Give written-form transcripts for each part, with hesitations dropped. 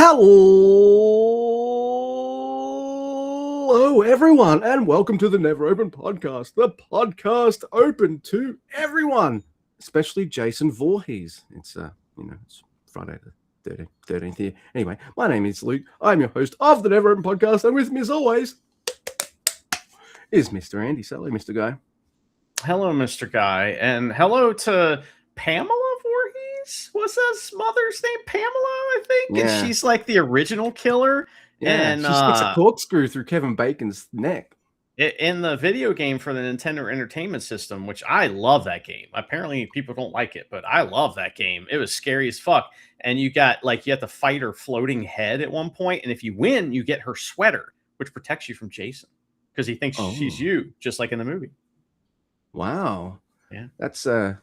Hello, everyone, and welcome to the Never Open Podcast, the podcast open to everyone, especially Jason Voorhees. It's it's Friday the 13th here. Anyway, my name is Luke. I'm your host of the Never Open Podcast, and with me, as always, is Mr. Andy Sally, Mr. Guy. Hello, Mr. Guy, and hello to Pamela Voorhees. Was his mother's name Pamela, I think? Yeah. And she's like the original killer. Yeah, and she sticks a corkscrew through Kevin Bacon's neck. In the video game for the Nintendo Entertainment System, which I love that game. Apparently, people don't like it, but I love that game. It was scary as fuck. And you have to fight her floating head at one point, and if you win, you get her sweater, which protects you from Jason because he thinks she's you, just like in the movie. Wow. Yeah, that's a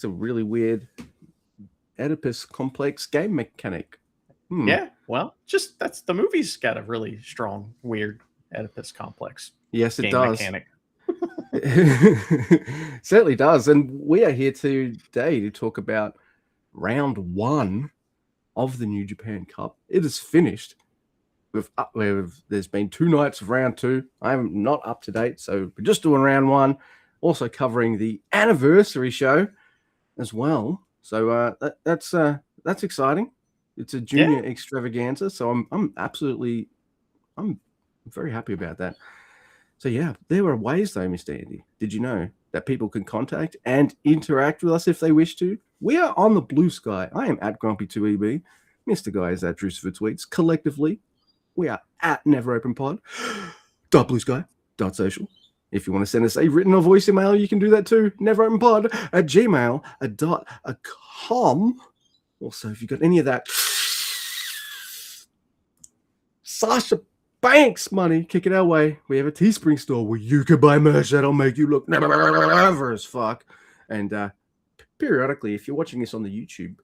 really weird Oedipus complex game mechanic. Yeah, well, that's the movie's got a really strong, weird Oedipus complex. Yes, it game does. Mechanic. Certainly does. And we are here today to talk about round one of the New Japan Cup. It is finished. There's been 2 nights of round 2. I'm not up to date, so we're just doing round 1. Also covering the anniversary show as well. So that's exciting. It's a junior extravaganza, so I'm very happy about that. So yeah, there are ways though, Mr. Andy. Did you know that people can contact and interact with us if they wish to? We are on the Blue Sky. I am at Grumpy2EB. Mr. Guy is at Drucifer Tweets. Collectively, we are at Never Open Pod. .bluesky.social. If you want to send us a written or voice email, you can do that too. neveropenpod@gmail.com. Also, if you've got any of that Sasha Banks money, kick it our way. We have a Teespring store where you can buy merch that'll make you look never as fuck. And periodically, if you're watching this on the YouTube,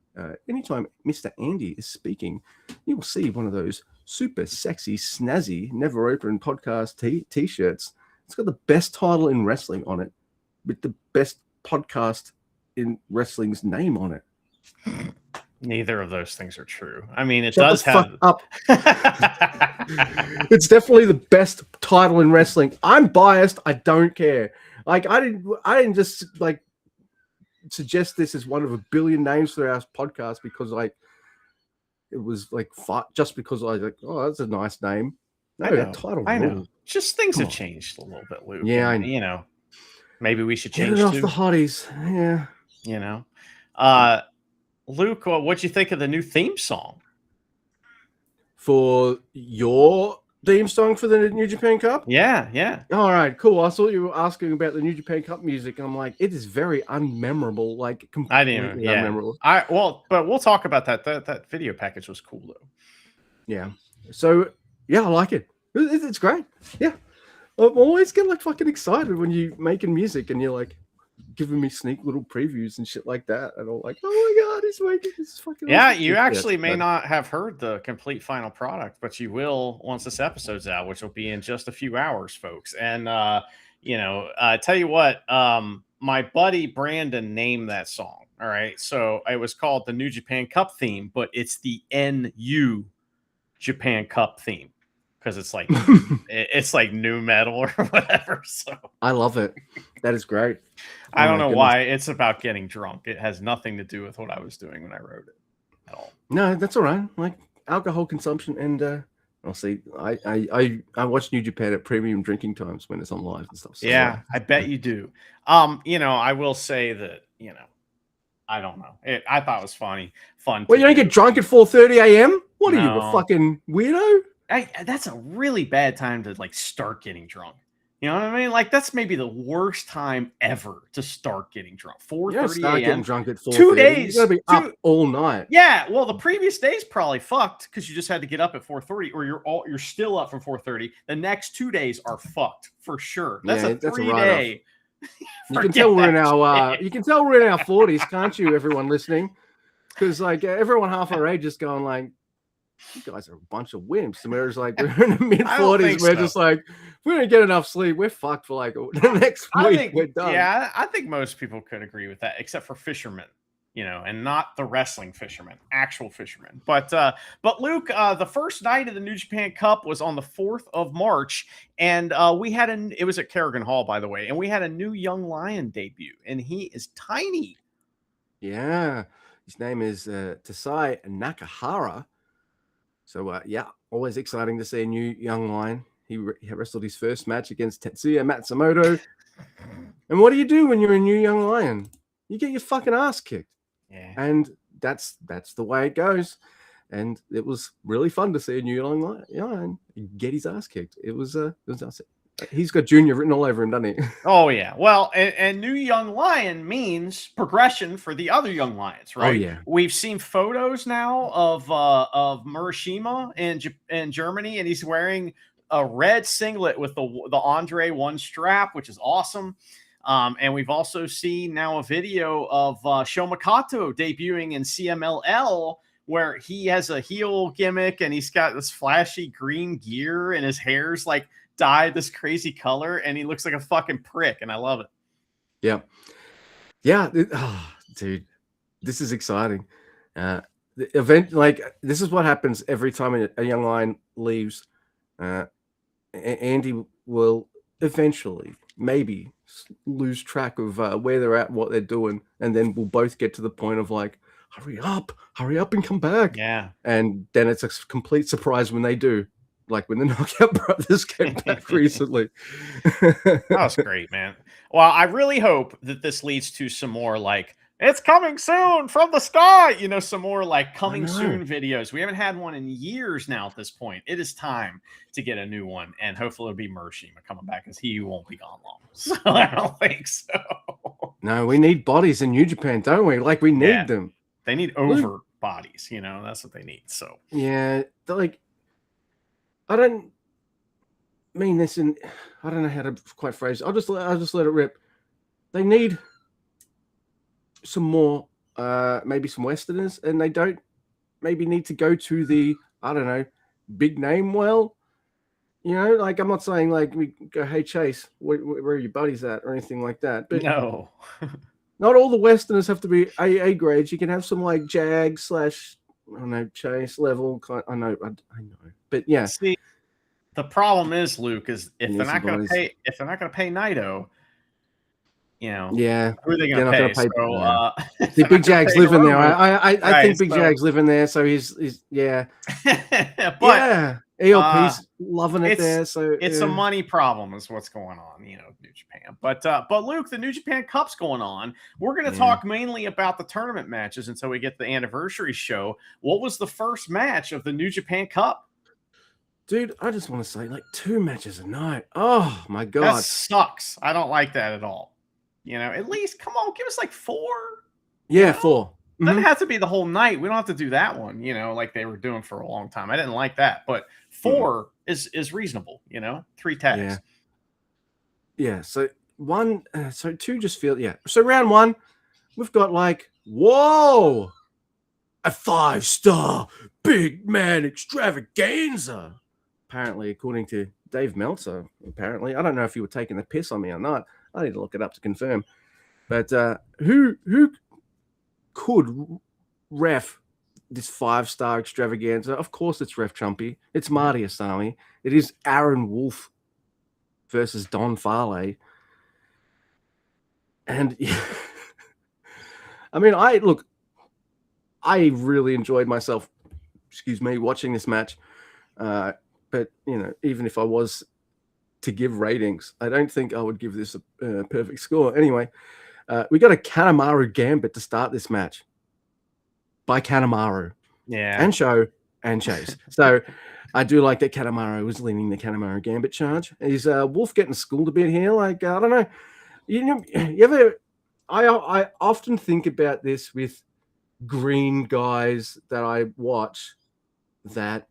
anytime Mr. Andy is speaking, you will see one of those super sexy, snazzy, Never Open Podcast t-shirts. It's got the best title in wrestling on it, with the best podcast in wrestling's name on it. Neither of those things are true. I mean, it Shut does the have fuck up. It's definitely the best title in wrestling. I'm biased. I don't care. Like I didn't just like suggest this as one of a billion names for our podcast because it was like just because I was like, oh, that's a nice name. No, that title. I know. Just things have changed a little bit, Luke. Yeah, and, maybe we should change it off too. the hotties. Yeah. Luke, what'd you think of the new theme song? For your theme song for the New Japan Cup? Yeah. All right, cool. I thought you were asking about the New Japan Cup music, and I'm like, it is very unmemorable. Like, completely unmemorable. But we'll talk about that. That video package was cool, though. Yeah. So, yeah, I like it. It's great. Yeah. I always get like fucking excited when you're making music and you're like giving me sneak little previews and shit like that. And I'm like, oh my God, he's making this fucking. Yeah, you actually may not have heard the complete final product, but you will once this episode's out, which will be in just a few hours, folks. And, tell you what, my buddy Brandon named that song. All right. So it was called the New Japan Cup theme, but it's the NU Japan Cup theme. Because it's like it's like new metal or whatever. So I love it. That is great. I don't know why. It's about getting drunk. It has nothing to do with what I was doing when I wrote it at all. No, that's all right. Like alcohol consumption and I'll see. I watch New Japan at premium drinking times when it's on live and stuff. So, yeah, I bet you do. I will say that I don't know. I thought it was fun. Well, you don't get drunk at 4:30 a.m. What are you, a fucking weirdo? That's a really bad time to like start getting drunk. You know what I mean? Like that's maybe the worst time ever to start getting drunk. 4:30 a.m. Getting drunk at 4:30. 2 days. You gotta be up all night. Yeah. Well, the previous day's probably fucked because you just had to get up at 4:30, or you're still up from 4:30. The next 2 days are fucked for sure. That's a 3-day. You can tell we're in our 40s, can't you? Everyone listening, because like everyone half our age is going like, you guys are a bunch of wimps. And we're just like, we're in the mid 40s. We're just like, if we don't get enough sleep, we're fucked for like the next week. We're done. Yeah, I think most people could agree with that, except for fishermen. and not the wrestling fishermen, actual fishermen. But Luke, the first night of the New Japan Cup was on the 4th of March, and it was at Kerrigan Hall, by the way, and we had a new young lion debut, and he is tiny. Yeah, his name is Tasai Nakahara. So yeah, always exciting to see a new young lion. He wrestled his first match against Tetsuya Matsumoto. And what do you do when you're a new young lion? You get your fucking ass kicked. Yeah. And that's the way it goes. And it was really fun to see a new young lion get his ass kicked. It was awesome. He's got Junior written all over him, doesn't he? Oh yeah. Well, and new young lion means progression for the other young lions, right? Oh yeah. We've seen photos now of Murashima in Germany, and he's wearing a red singlet with the Andre 1 strap, which is awesome. And we've also seen now a video of Shomakato debuting in CMLL, where he has a heel gimmick and he's got this flashy green gear and his hair's like dyed this crazy color and he looks like a fucking prick, and I love it. Yeah. Dude, this is exciting. The event, like, this is what happens every time a young lion leaves. Andy will eventually maybe lose track of where they're at, what they're doing, and then we'll both get to the point of like, hurry up and come back. Yeah. And then it's a complete surprise when they do, like when the Knockout Brothers came back recently. That was great, man. Well, I really hope that this leads to some more like, it's coming soon from the sky, some more like coming soon videos. We haven't had one in years now at this point. It is time to get a new one, and hopefully it'll be Murashima coming back, because he won't be gone long. So I don't think so. No, we need bodies in New Japan, don't we? Like, we need them. They need over bodies, that's what they need. So yeah, like, I don't mean this in, I don't know how to quite phrase it. I'll just let it rip. They need some more, maybe some Westerners, and they don't maybe need to go to the, I don't know, big name well. Like, I'm not saying like we go, hey Chase, where are your buddies at, or anything like that. But no. Not all the Westerners have to be AA grades. You can have some like Jag / I don't know, Chase level. I know. But yeah. See, the problem is, Luke, is if they're not going to pay Naito, yeah, who are they going to pay? The Big Jag's living there. I think Big Jag's living there, so he's yeah. But yeah. ELP's loving it there. So it's a money problem is what's going on, New Japan. But Luke, the New Japan Cup's going on. We're going to talk mainly about the tournament matches until we get the anniversary show. What was the first match of the New Japan Cup? Dude, I just want to say, like, 2 matches a night. Oh my god, that sucks. I don't like that at all. At least come on, give us like 4. Yeah, 4. Doesn't have to be the whole night. We don't have to do that one, like they were doing for a long time. I didn't like that, but 4 is reasonable, 3 tags. Yeah. So 1, so 2 just feel So round 1, we've got like, whoa, a 5-star big man extravaganza. Apparently, according to Dave Meltzer. Apparently, I don't know if you were taking the piss on me or not. I need to look it up to confirm. But who could ref this 5-star extravaganza? Of course, it's Ref Chumpy. It's Marty Asami. It is Aaron Wolf versus Don Farley. And I mean, I really enjoyed myself. Watching this match. But even if I was to give ratings, I don't think I would give this a perfect score. Anyway. We got a Kanemaru Gambit to start this match by Kanemaru. Yeah. And Show and Chase. So I do like that Kanemaru was leading the Kanemaru Gambit charge. Is Wolf getting schooled a bit here? Like, I don't know. You ever, I often think about this with green guys that I watch that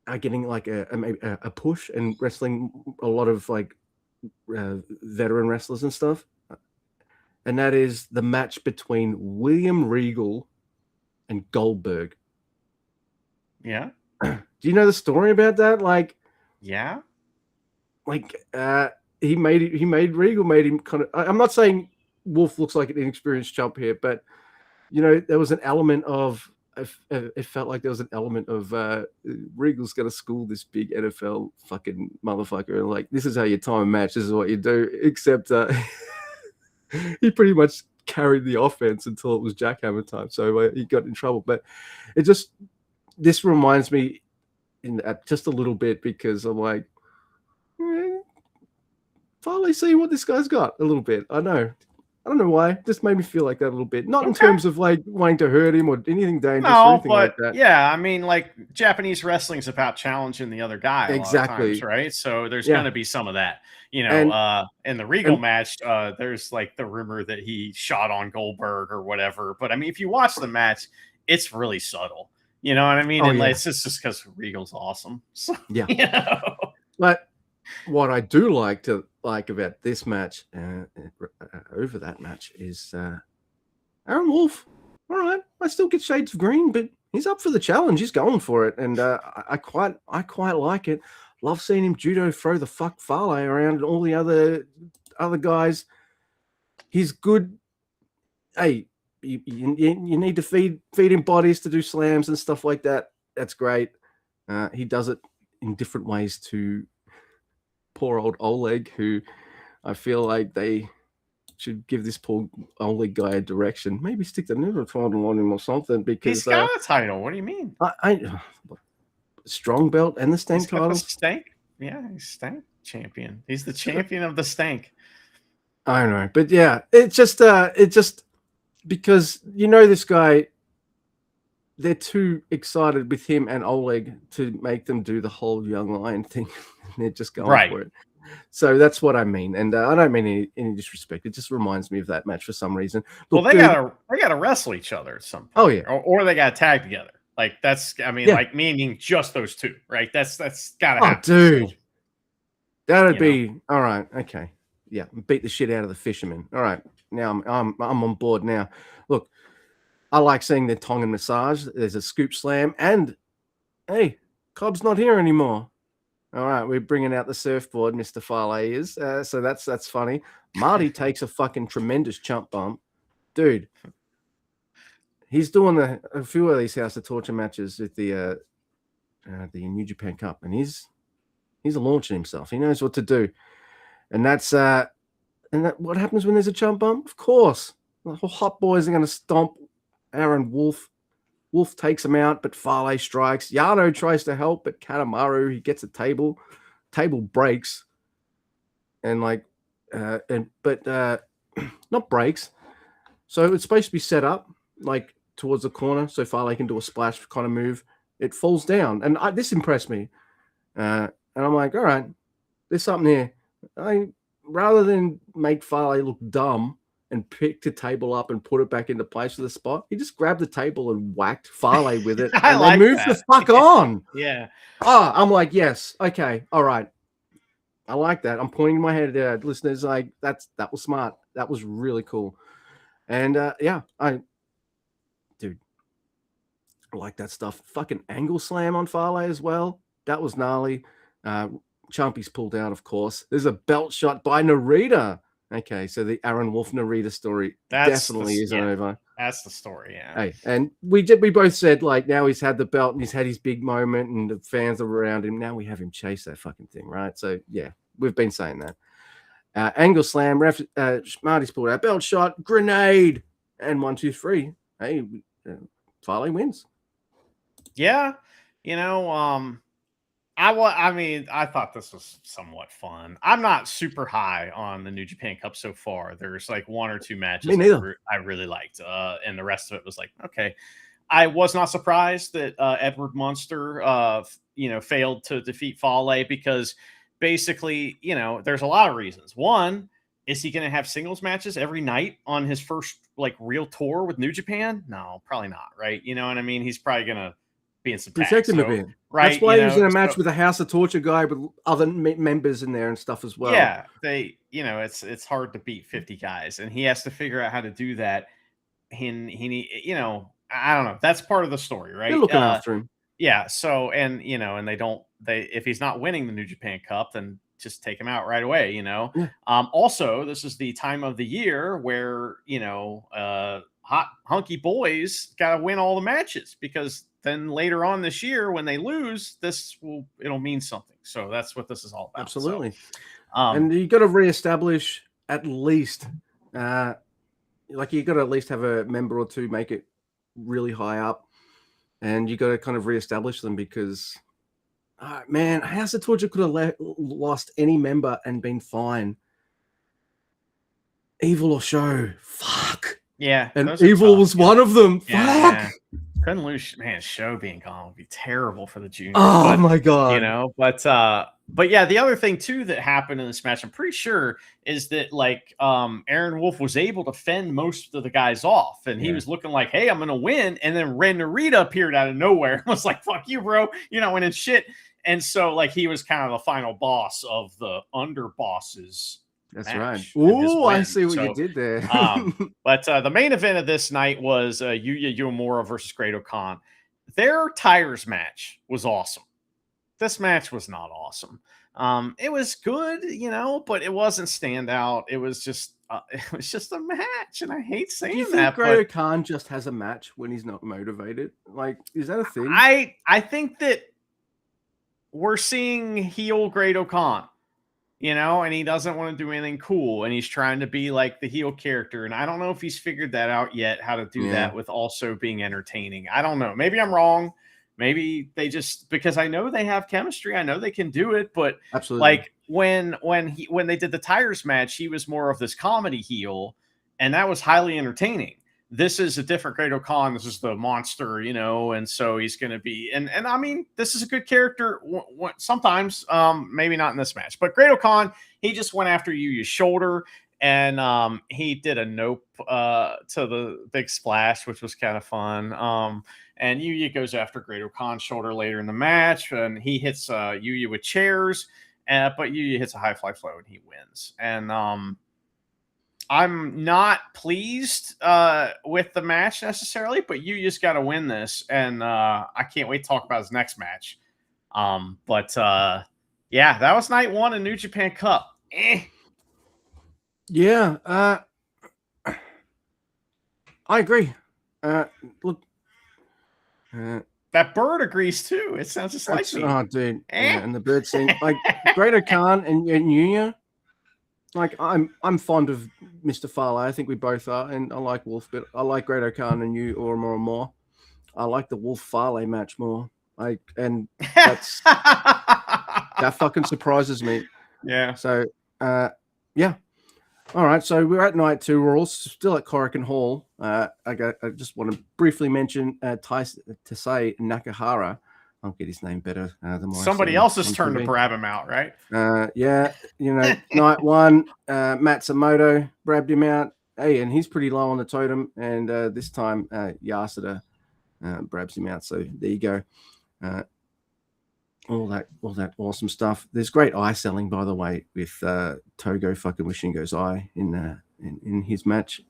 are getting like a push and wrestling a lot of like veteran wrestlers and stuff, and that is the match between William Regal and Goldberg. Yeah. Do you know the story about that? Like, yeah, like he made Regal made him kind of. I'm not saying Wolf looks like an inexperienced chump here, but there was an element of it felt like there was an element of Regal's going to school this big NFL fucking motherfucker, and like, this is how you time a match, this is what you do. Except he pretty much carried the offense until it was jackhammer time, so he got in trouble. But this reminds me just a little bit, because I'm like, finally seeing what this guy's got a little bit. I don't know why. It just made me feel like that a little bit. Not in terms of like wanting to hurt him or anything dangerous or anything like that. Yeah, I mean, like, Japanese wrestling is about challenging the other guy. Exactly. Times, right? So there's going to be some of that. In the Regal match, there's like the rumor that he shot on Goldberg or whatever. But I mean, if you watch the match, it's really subtle. You know what I mean? It's just because Regal's awesome. So, yeah. But what I do like about this match over that match is Aaron Wolf. All right, I still get shades of green, but he's up for the challenge. He's going for it, and I quite like it. Love seeing him judo throw the fuck Fale around and all the other guys. He's good. Hey, you need to feed him bodies to do slams and stuff like that. That's great. He does it in different ways to poor old Oleg, who I feel like they should give this poor Oleg guy a direction. Maybe stick the neutral title on him or something, because he's got a title. What do you mean? I strong belt and the stank title. Stank? Yeah, he's stank champion. He's the champion of the stank. I don't know, but yeah, it just because this guy, they're too excited with him and Oleg to make them do the whole young lion thing. They're just going for it. So that's what I mean, and I don't mean any disrespect. It just reminds me of that match for some reason. Look, they gotta wrestle each other at some point. Oh yeah, or they gotta tag together. Like, that's, I mean, like, meaning just those two, right? That's gotta happen. Dude, that'd be all right. Okay, yeah, beat the shit out of the fisherman. All right, now I'm on board now. Look, I like seeing the Tongan massage. There's a scoop slam, and hey, Cobb's not here anymore. All right, we're bringing out the surfboard, Mr. Fale is. So that's funny. Marty takes a fucking tremendous chump bump. Dude, he's doing a few of these House of Torture matches with the New Japan Cup, and he's launching himself. He knows what to do. And that's what happens when there's a chump bump? Of course. The whole Hot Boys are going to stomp Aaron Wolf. Wolf takes him out, but Fale strikes. Yano tries to help, but Kanemaru, he gets a table. Table breaks. And not breaks. So it's supposed to be set up like towards the corner so Fale can do a splash kind of move. It falls down. And this impressed me. And I'm like, all right, there's something here. Rather than make Fale look dumb and pick the table up and put it back into place for the spot, he just grabbed the table and whacked Fale with it. And they moved the fuck on. Yeah. I'm like, yes. Okay. All right. I like that. I'm pointing my head at listeners. Like, that was smart. That was really cool. And I like that stuff. Fucking angle slam on Fale as well. That was gnarly. Chumpy's pulled out, of course. There's a belt shot by Narita. Okay, so the Aaron Wolf Narita story definitely isn't over. That's the story, yeah. Hey, and we both said, like, now he's had the belt and he's had his big moment and the fans are around him. Now we have him chase that fucking thing, right? So yeah, we've been saying that. Angle slam, Marty's pulled out, belt shot, grenade, and 1, 2, 3. Hey, Fale wins. Yeah, I thought this was somewhat fun. I'm not super high on the New Japan Cup so far. There's like 1 or 2 matches I really liked, and the rest of it was like, okay. I was not surprised that Edward Munster, failed to defeat Fale, because basically, there's a lot of reasons. One, is he going to have singles matches every night on his first like real tour with New Japan? No, probably not. Right? You know what I mean? He's probably going to be in some tags, right? That's why he was in a match with a House of Torture guy with other members in there and stuff as well. Yeah, it's hard to beat 50 guys, and he has to figure out how to do that. He I don't know. That's part of the story, right? They're looking after him. Yeah. So, and if he's not winning the New Japan Cup, then just take him out right away, you know. Yeah. Also, this is the time of the year where, you know, hot hunky boys got to win all the matches, because then later on this year when they lose, it'll mean something. So that's what this is all about. Absolutely. So, and you got to reestablish at least, like you got to at least have a member or two make it really high up, and you got to kind of reestablish them, because, man, House of Torture could have lost any member and been fine. Evil or Show, fuck. Yeah, and Evil was one of them. Yeah, fuck. Couldn't lose, man. Show being gone would be terrible for the juniors. Oh my god, you know. But yeah, the other thing too that happened in this match, I'm pretty sure, is that like Aaron Wolf was able to fend most of the guys off, and he was looking like, "Hey, I'm gonna win," and then Ren Narita appeared out of nowhere and was like, "Fuck you, bro, you're not winning shit." And so like he was kind of the final boss of the underbosses. That's right. Oh, I see what you did there. But the main event of this night was Yuya Uemura versus Great-O-Khan. Their tires match was awesome. This match was not awesome. It was good, you know, but it wasn't standout. It was just a match, and I hate saying that. Do you think Great-O-Khan just has a match when he's not motivated? Like, is that a thing? I think that we're seeing heel Great-O-Khan. You know, and he doesn't want to do anything cool, and he's trying to be like the heel character. And I don't know if he's figured that out yet, how to do that with also being entertaining. I don't know. Maybe I'm wrong. Maybe they just, because I know they have chemistry. I know they can do it, but absolutely, like when they did the tires match, he was more of this comedy heel, and that was highly entertaining. This is a different Great-O-Khan. This is the monster, you know, and so he's going to be, and I mean, this is a good character sometimes, maybe not in this match, but Great-O-Khan, he just went after Yuya's shoulder, and he did a nope to the big splash, which was kind of fun. And Yuya goes after Great-O-Khan's shoulder later in the match, and he hits Yuya with chairs, but Yuya hits a high fly flow, and he wins. And I'm not pleased with the match necessarily, but you just got to win this, and I can't wait to talk about his next match. But yeah, that was night one in New Japan Cup. Yeah, I agree. Look, that bird agrees too. It sounds just like me. Oh, dude, and the bird scene, like Great-O-Khan and Yuya. Like I'm fond of Mr. Fale. I think we both are, and I like Wolf, but I like Great-O-Khan and you more and more. I like the Wolf Fale match more. And that's that fucking surprises me. Yeah. So yeah. All right. So we're at night two. We're all still at Korakuen Hall. I just want to briefly mention Taisei Nakahara. I'll get his name better. Somebody else's turn to brab him out, right? Yeah, you know, night one, Matsumoto brabbed him out. Hey, and he's pretty low on the totem. And this time, Yasuda brabs him out. So there you go. All that awesome stuff. There's great eye selling, by the way, with Togo fucking Wishingo's eye in his match.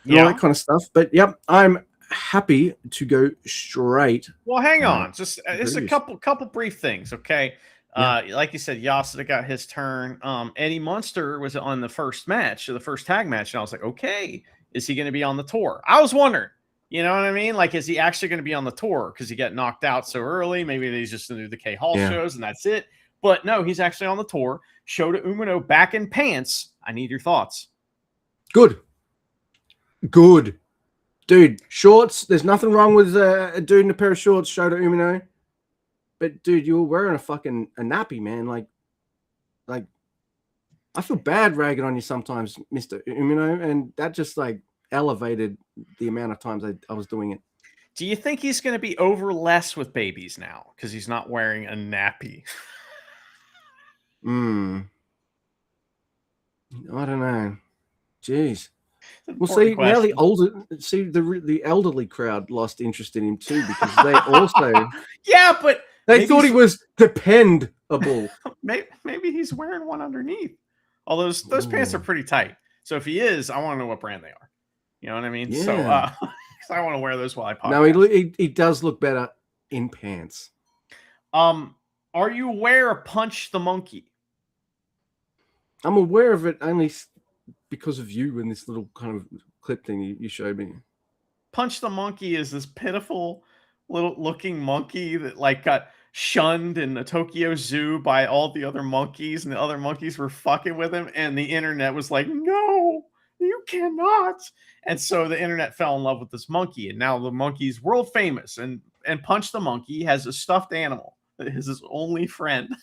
Yeah, all that kind of stuff. But yep, I'm happy to go straight. Well, hang on, just a couple brief things, okay? Like you said, Yasuda got his turn. Eddie Munster was on the first match, the first tag match, and I was like, okay, is he going to be on the tour? I was wondering, you know what I mean? Like, is he actually going to be on the tour because he got knocked out so early? Maybe he's just going to do the K Hall shows and that's it. But no, he's actually on the tour. Shota Umino back in pants. I need your thoughts. Good. Dude, shorts. There's nothing wrong with a dude in a pair of shorts, Shota Umino. But dude, you were wearing a nappy, man. Like, I feel bad ragging on you sometimes, Mr. Umino, and that just like elevated the amount of times I was doing it. Do you think he's going to be over less with babies now because he's not wearing a nappy? I don't know. Jeez. Well, see, now the elderly crowd lost interest in him too because they also but they thought he was dependable. Maybe he's wearing one underneath. Although those pants are pretty tight. So if he is, I want to know what brand they are. You know what I mean? Yeah. So I want to wear those while I podcast. No, he does look better in pants. Are you aware of Punch the Monkey? I'm aware of it only because of you and this little kind of clip thing you showed me. Punch the Monkey is this pitiful little looking monkey that like got shunned in the Tokyo Zoo by all the other monkeys, and the other monkeys were fucking with him, and the internet was like, "No, you cannot." And so the internet fell in love with this monkey, and now the monkey's world famous. And Punch the Monkey has a stuffed animal that is his only friend.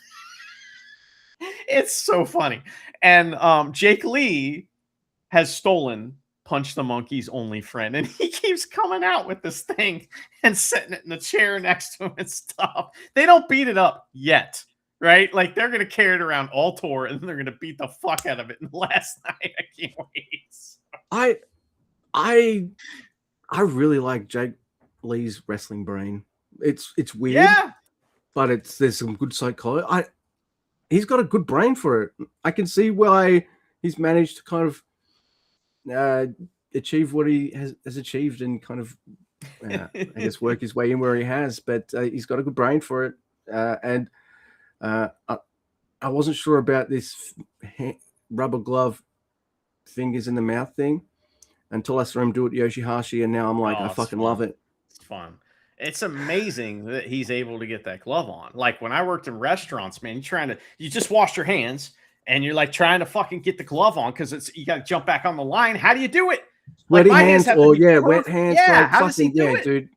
It's so funny. And Jake Lee has stolen Punch the Monkey's only friend, and he keeps coming out with this thing and setting it in the chair next to him and stuff. They don't beat it up yet, right? Like they're gonna carry it around all tour, and then they're gonna beat the fuck out of it in the last night. I can't wait. I really like Jake Lee's wrestling brain. It's weird, Yeah, but there's some good psychology. He's got a good brain for it. I can see why he's managed to kind of achieve what he has achieved and kind of I guess work his way in where he has. But he's got a good brain for it. And I wasn't sure about this rubber glove fingers in the mouth thing until I saw him do it Yoshihashi, and now I'm like, I fucking love it. It's fun. It's amazing that he's able to get that glove on. Like when I worked in restaurants, man, you just wash your hands and you're like trying to fucking get the glove on because you got to jump back on the line. How do you do it? Wet hands, wet hands. Yeah, like, how does he do it, dude?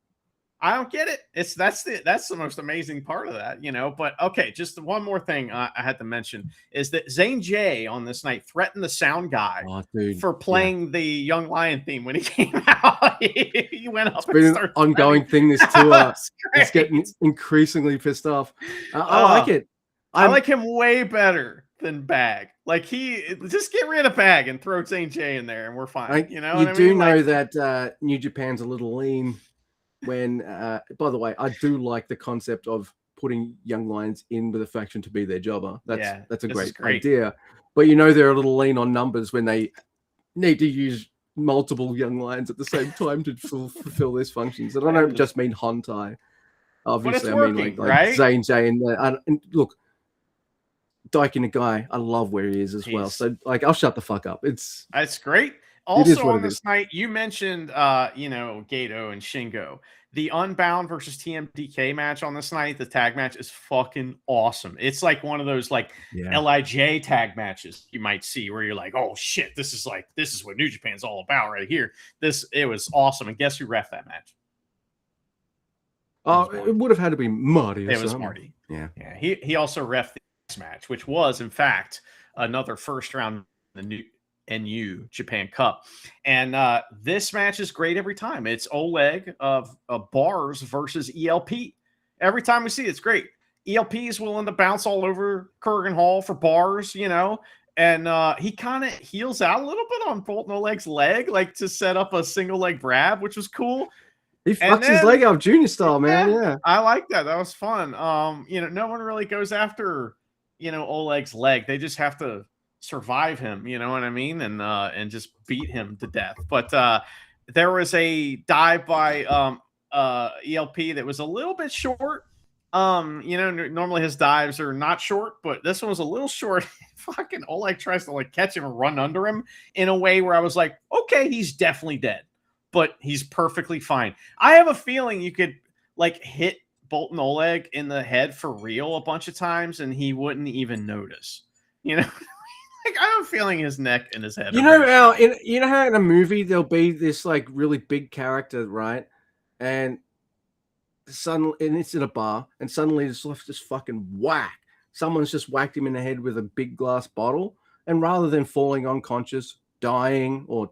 I don't get it. That's the most amazing part of that, you know. But okay, just one more thing I had to mention is that Zane J on this night threatened the sound guy for playing the Young Lion theme when he came out. He went up. It's been an ongoing thing this tour. It's getting increasingly pissed off. I like it. I like him way better than Bag. Like just get rid of Bag and throw Zane J in there, and we're fine. You know, you do know that New Japan's a little lean. When, by the way, I do like the concept of putting Young Lions in with a faction to be their jobber. That's a great idea. But you know they're a little lean on numbers when they need to use multiple Young Lions at the same time to fulfill these functions. And I don't just mean Hontai. Obviously, I mean like Zane J and look, Daiki Nagai, I love where he is as well. So like, I'll shut the fuck up. It's great. Also on this night, you mentioned, Gato and Shingo. The Unbound versus TMDK match on this night, the tag match is fucking awesome. It's like one of those LIJ tag matches you might see where you're like, oh shit, this is what New Japan's all about right here. It was awesome. And guess who ref that match? It would have had to be Marty. It was Marty. Yeah. He also ref the match, which was in fact another first round the new NU Japan Cup. And this match is great every time. It's Oleg of Bars versus ELP. Every time we see it, it's great. ELP is willing to bounce all over Kurgan Hall for Bars, and he kind of heels out a little bit on Bolton Oleg's leg, like to set up a single leg grab, which was cool. He fucks his leg up junior style, man. Yeah. I like that. That was fun. No one really goes after, Oleg's leg. They just have to survive him, you know what I mean, and just beat him to death. But there was a dive by ELP that was a little bit short. Normally his dives are not short, but this one was a little short. Fucking Oleg tries to like catch him and run under him in a way where I was like, okay, he's definitely dead, but he's perfectly fine. I have a feeling you could like hit Bolton Oleg in the head for real a bunch of times and he wouldn't even notice, Like, I have a feeling his neck and his head. You know how in a movie there'll be this like really big character, right? And suddenly, and it's in a bar, and suddenly it's left this fucking whack. Someone's just whacked him in the head with a big glass bottle, and rather than falling unconscious, dying, or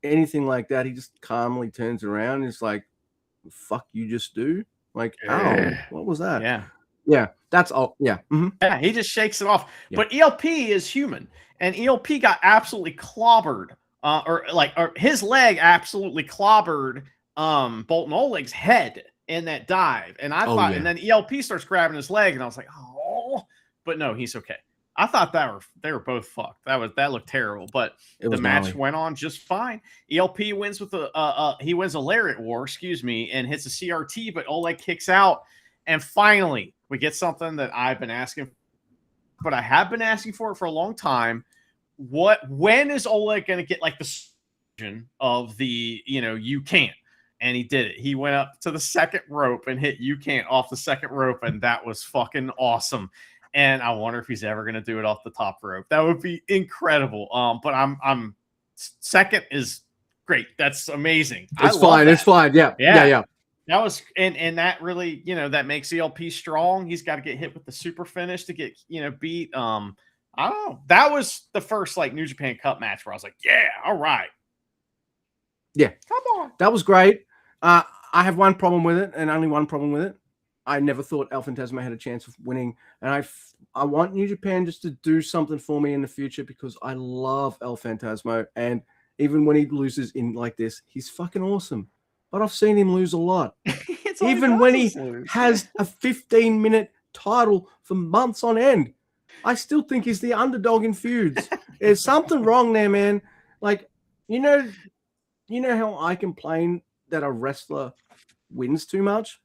anything like that, he just calmly turns around and is like, "Fuck you, just do." Like, ow, what was that? Yeah, that's all. Yeah. Mm-hmm. Yeah, he just shakes it off. Yeah. But ELP is human, and ELP got absolutely clobbered, or his leg absolutely clobbered Bolton Oleg's head in that dive. And I thought, and then ELP starts grabbing his leg, and I was like, oh, but no, he's okay. I thought they were both fucked. That looked terrible, but the match went on just fine. ELP wins with he wins a lariat war, and hits a CRT, but Oleg kicks out, and finally we get something that I've been asking, but I have been asking for it for a long time. when is Oleg going to get like the version of the, you can't? And he did it. He went up to the second rope and hit you can't off the second rope, and that was fucking awesome. And I wonder if he's ever going to do it off the top rope. That would be incredible. But I'm second is great. That's amazing. It's fine. It's fine. Yeah. That was and that really, that makes ELP strong. He's got to get hit with the super finish to get, beat. I don't know. That was the first like New Japan Cup match where I was like, yeah, all right. Yeah. Come on. That was great. I have one problem with it, and only one problem with it. I never thought El Fantasma had a chance of winning, and I want New Japan just to do something for me in the future because I love El Fantasma, and even when he loses in like this, he's fucking awesome. But I've seen him lose a lot. Even when he has a 15-minute title for months on end, I still think he's the underdog in feuds. There's something wrong there, man. Like, you know how I complain that a wrestler wins too much?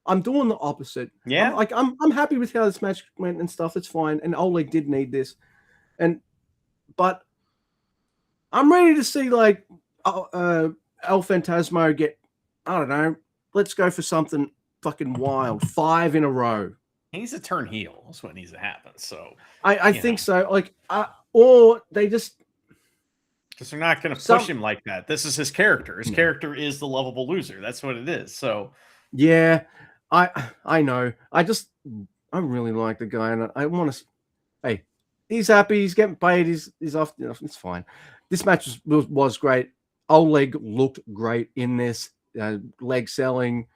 I'm doing the opposite. Yeah. I'm happy with how this match went and stuff. It's fine. And Oleg did need this. But I'm ready to see like El Fantasma get, I don't know, let's go for something fucking wild. 5 in a row. He needs to turn heel. That's what needs to happen. So I think so. Like, or they just, because they're not going to push him like that. This is his character. His character is the lovable loser. That's what it is. So, yeah, I know. I really like the guy, and I want to. Hey, he's happy. He's getting paid. He's off. It's fine. This match was great. Oleg looked great in this. Leg selling,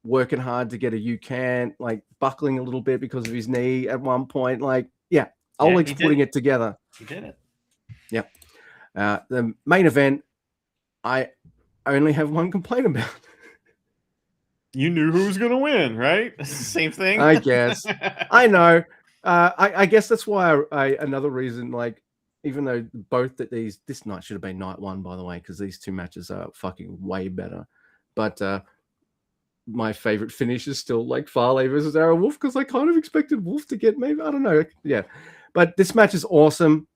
working hard to get a you can't, like buckling a little bit because of his knee at one point. Like, Oleg's putting it together. He did it. Yep. The main event, I only have one complaint about. You knew who was going to win, right? Same thing. I guess. I know. I guess that's why another reason, like, even though both that this night should have been night 1, by the way, because these two matches are fucking way better. But my favorite finish is still like Farley versus Arrow Wolf, because I kind of expected Wolf to get maybe, I don't know. Yeah. But this match is awesome.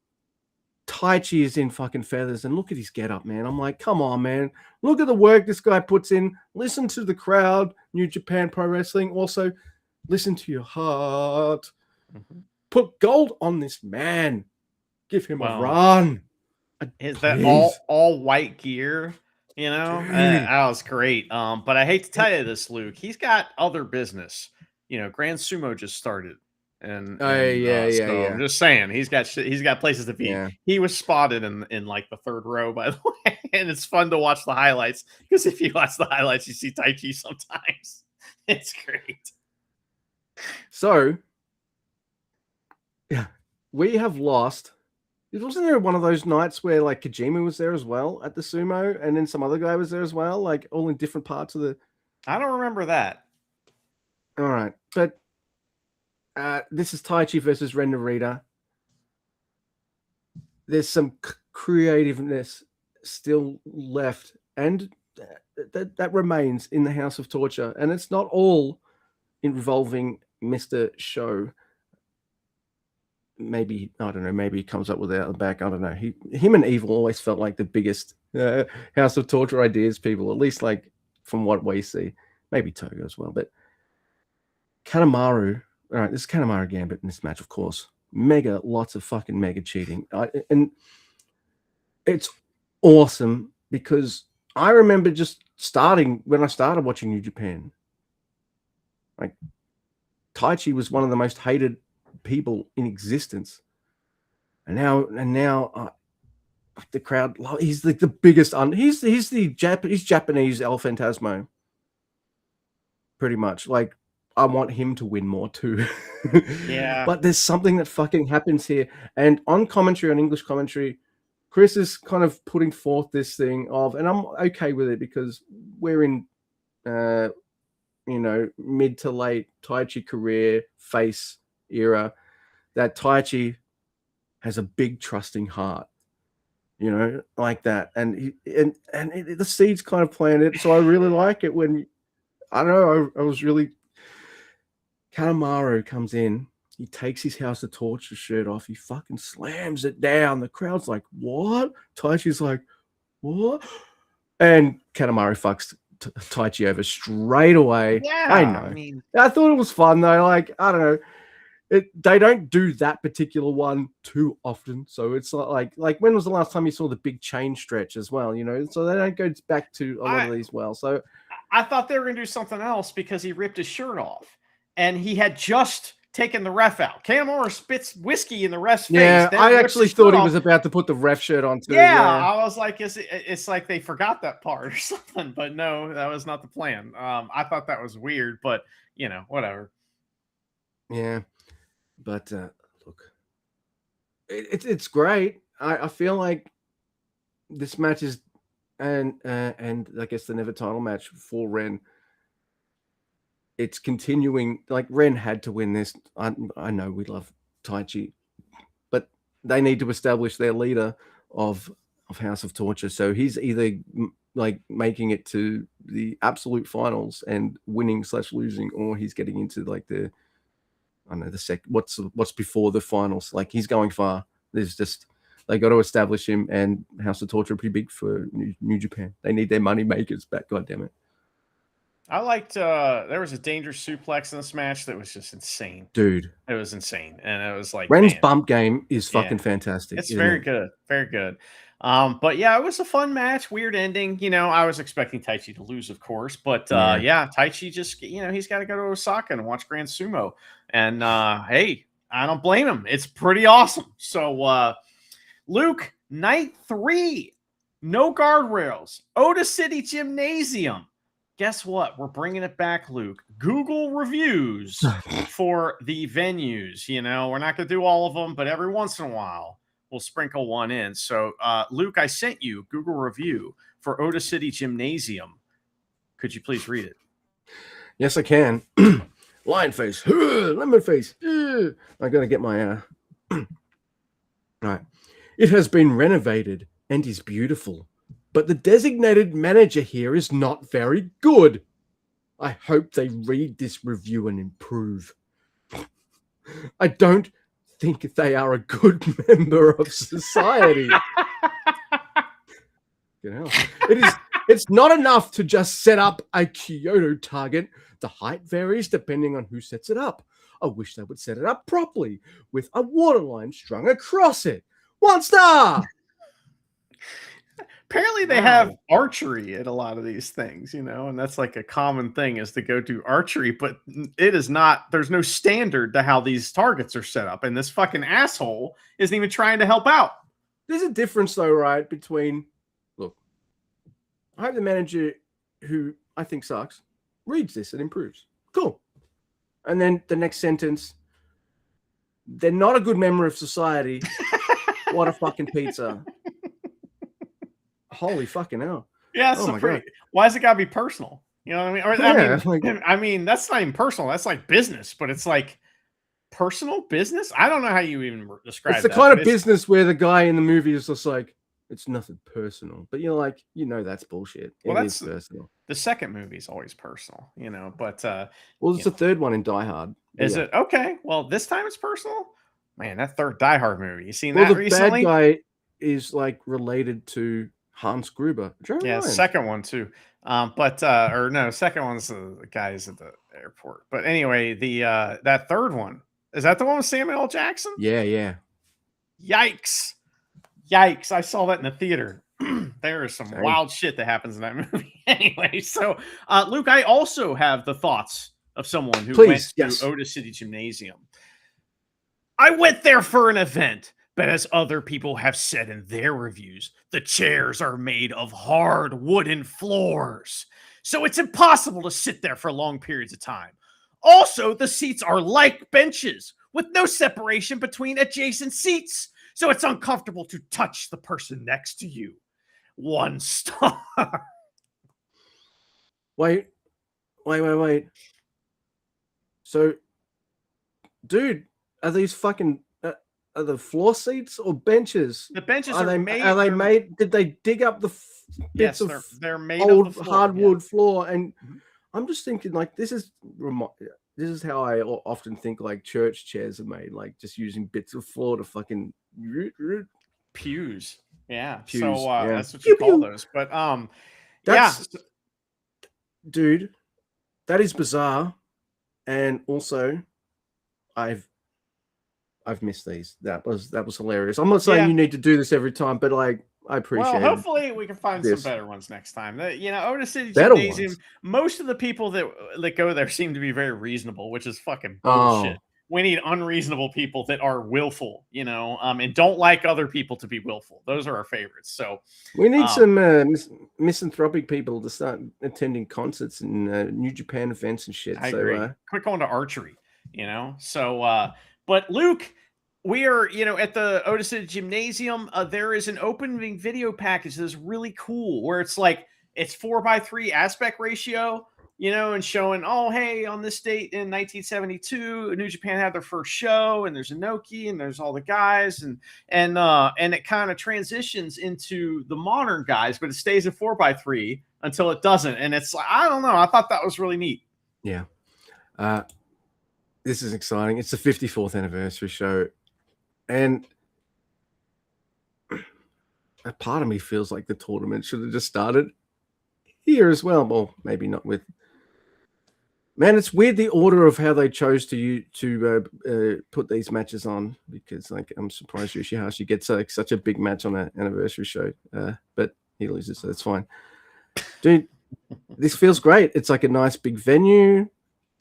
Taichi is in fucking feathers, and look at his getup, man. I'm like, come on, man. Look at the work this guy puts in. Listen to the crowd, New Japan Pro Wrestling. Also, listen to your heart. Mm-hmm. Put gold on this man. Give him a run. Is that all white gear? That was great. But I hate to tell you this, Luke. He's got other business. Grand Sumo just started. And I'm just saying, he's got places to be. Yeah. He was spotted in like the 3rd row, by the way, and it's fun to watch the highlights because if you watch the highlights, you see Taichi sometimes. It's great. So, yeah, we have lost. Wasn't there one of those nights where like Kojima was there as well at the sumo, and then some other guy was there as well, like all in different parts of the? I don't remember that. All right, but. This is Taichi versus Ren Narita. There's some creativeness still left, and that remains in the House of Torture, and it's not all involving Mr. Show. Maybe, I don't know, maybe he comes up with it out the back. I don't know. Him and Evil always felt like the biggest House of Torture ideas people, at least like from what we see. Maybe Togo as well, but Kanemaru. All right, this is Kanemaru Gambit in this match, of course. Lots of fucking mega cheating. And it's awesome because I remember just when I started watching New Japan. Like, Taichi was one of the most hated people in existence. And now the crowd, he's the biggest, he's the Japanese El Fantasma. Pretty much. Like, I want him to win more too. Yeah. But there's something that fucking happens here. And on English commentary, Chris is kind of putting forth this thing of, and I'm okay with it because we're in, mid to late Taichi career face era, that Taichi has a big trusting heart, like that. And the seeds kind of planted. So I really like it when, I don't know, I was really, Kanemaru comes in. He takes his House of Torture shirt off. He fucking slams it down. The crowd's like, what? Taichi's like, what? And Kanemaru fucks Taichi over straight away. Yeah, I know. I thought it was fun though. Like, I don't know. They don't do that particular one too often. So it's not like when was the last time you saw the big chain stretch as well? You know, so they don't go back to a lot of these well. So I thought they were going to do something else because he ripped his shirt off and he had just taken the ref out. Kanemaru spits whiskey in the ref's face. Yeah, I actually thought he was about to put the ref shirt on too. Yeah, I was like, it's like they forgot that part or something. But no, that was not the plan. I thought that was weird, but you know, whatever. Yeah, but look, it's great. I feel like this match is, and I guess the Never title match for Ren. It's continuing. Like Ren had to win this. I know we love Taichi, but they need to establish their leader of House of Torture. So he's either like making it to the absolute finals and winning / losing, or he's getting into like the, I don't know, the what's before the finals. Like he's going far. There's just, they got to establish him, and House of Torture are pretty big for New Japan. They need their money makers back. God damn it. I liked there was a dangerous suplex in this match that was just insane. Dude. It was insane. And it was like Ren's bump game is fucking fantastic. It's very good. Very good. But yeah, it was a fun match. Weird ending. You know, I was expecting Taichi to lose, of course. But yeah, Taichi just, you know, he's got to go to Osaka and watch Grand Sumo. And hey, I don't blame him. It's pretty awesome. So Luke, night 3, no guardrails, Ota City Gymnasium. Guess what? We're bringing it back, Luke. Google reviews for the venues. You know, we're not going to do all of them, but every once in a while, we'll sprinkle one in. So, Luke, I sent you Google review for Ota City Gymnasium. Could you please read it? Yes, I can. Lion face, lemon face. I got to get my... Right. It has been renovated and is beautiful, but the designated manager here is not very good. I hope they read this review and improve. I don't think they are a good member of society. You know, it's not enough to just set up a Kyoto target. The height varies depending on who sets it up. I wish they would set it up properly with a waterline strung across it. 1 star. Apparently they have archery at a lot of these things, you know, and that's like a common thing is to go do archery, but it is not, there's no standard to how these targets are set up. And this fucking asshole isn't even trying to help out. There's a difference though, right? Between, look, I hope the manager, who I think sucks, reads this and improves. Cool. And then the next sentence, they're not a good member of society. What a fucking pizza. Holy fucking hell. Yeah, so why does it gotta be personal? You know what I mean? Or, yeah, I mean, that's not even personal. That's like business, but it's like personal business. I don't know how you even describe it's the that, kind of business where the guy in the movie is just like, it's nothing personal. But you're like, you know, that's bullshit. Well, that's personal. The second movie is always personal, you know, but well, it's the third one in Die Hard. Is it? Okay. Well, this time it's personal. Man, that third Die Hard movie. You seen that recently? The bad guy is like related to Hans Gruber. Yeah, second one too. Or no, second one's the guys at the airport. But anyway, the that third one, is that the one with Samuel L. Jackson? Yeah. Yikes. I saw that in the theater. There is some wild shit that happens in that movie. Anyway, so Luke, I also have the thoughts of someone who went to Ota City Gymnasium. I went there for an event. But as other people have said in their reviews, the chairs are made of hard wooden floors. So it's impossible to sit there for long periods of time. Also, the seats are like benches with no separation between adjacent seats. So it's uncomfortable to touch the person next to you. 1 star. Wait. So, dude, are these fucking... Are the floor seats or benches? The benches are they made? Did they dig up the bits of they're made old of the floor, hardwood floor? And I'm just thinking, like, this is this is how I often think like church chairs are made, like just using bits of floor to fucking pews. Yeah. pews. So Yeah, that's what you call those. But that's dude, that is bizarre. And also, I've missed these. That was hilarious. I'm not saying you need to do this every time, but like I appreciate. Well, hopefully we can find some better ones next time. You know, Otis City better Gymnasium. Ones. Most of the people that go there seem to be very reasonable, which is fucking bullshit. We need unreasonable people that are willful, you know, and don't like other people to be willful. Those are our favorites. So we need some misanthropic people to start attending concerts and New Japan events and shit. I agree. Quick on to archery, you know. So, but Luke, we are, you know, at the Otis City Gymnasium. There is an opening video package that's really cool, where it's like it's 4:3 aspect ratio. You know, and showing, oh, hey, on this date in 1972, New Japan had their first show, and there's Inoki, and there's all the guys, and it kind of transitions into the modern guys, but it stays at 4:3 until it doesn't, and it's like, I don't know, I thought that was really neat. Yeah, this is exciting. It's the 54th anniversary show, and a part of me feels like the tournament should have just started here as well. Well, maybe not with. Man, it's weird the order of how they chose to put these matches on, because like I'm surprised Yoshihashi gets such a big match on an anniversary show, but he loses, so that's fine. Dude, this feels great. It's like a nice big venue,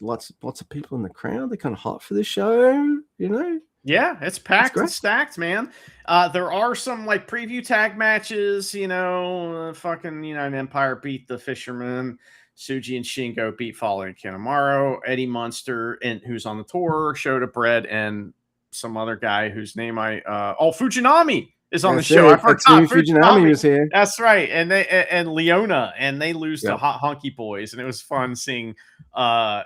lots of people in the crowd. They're kind of hot for this show, you know. Yeah, it's packed and stacked, man. There are some like preview tag matches, you know, fucking United Empire beat the Fishermen. Suji and Shingo beat Fale and Kanemaru. Eddie Munster, and who's on the tour, Shota Bread, and some other guy whose name Fujinami is on the show. I forgot Fujinami was here. That's right. And Leona, and they lose to Hot Hunky Boys, and it was fun seeing the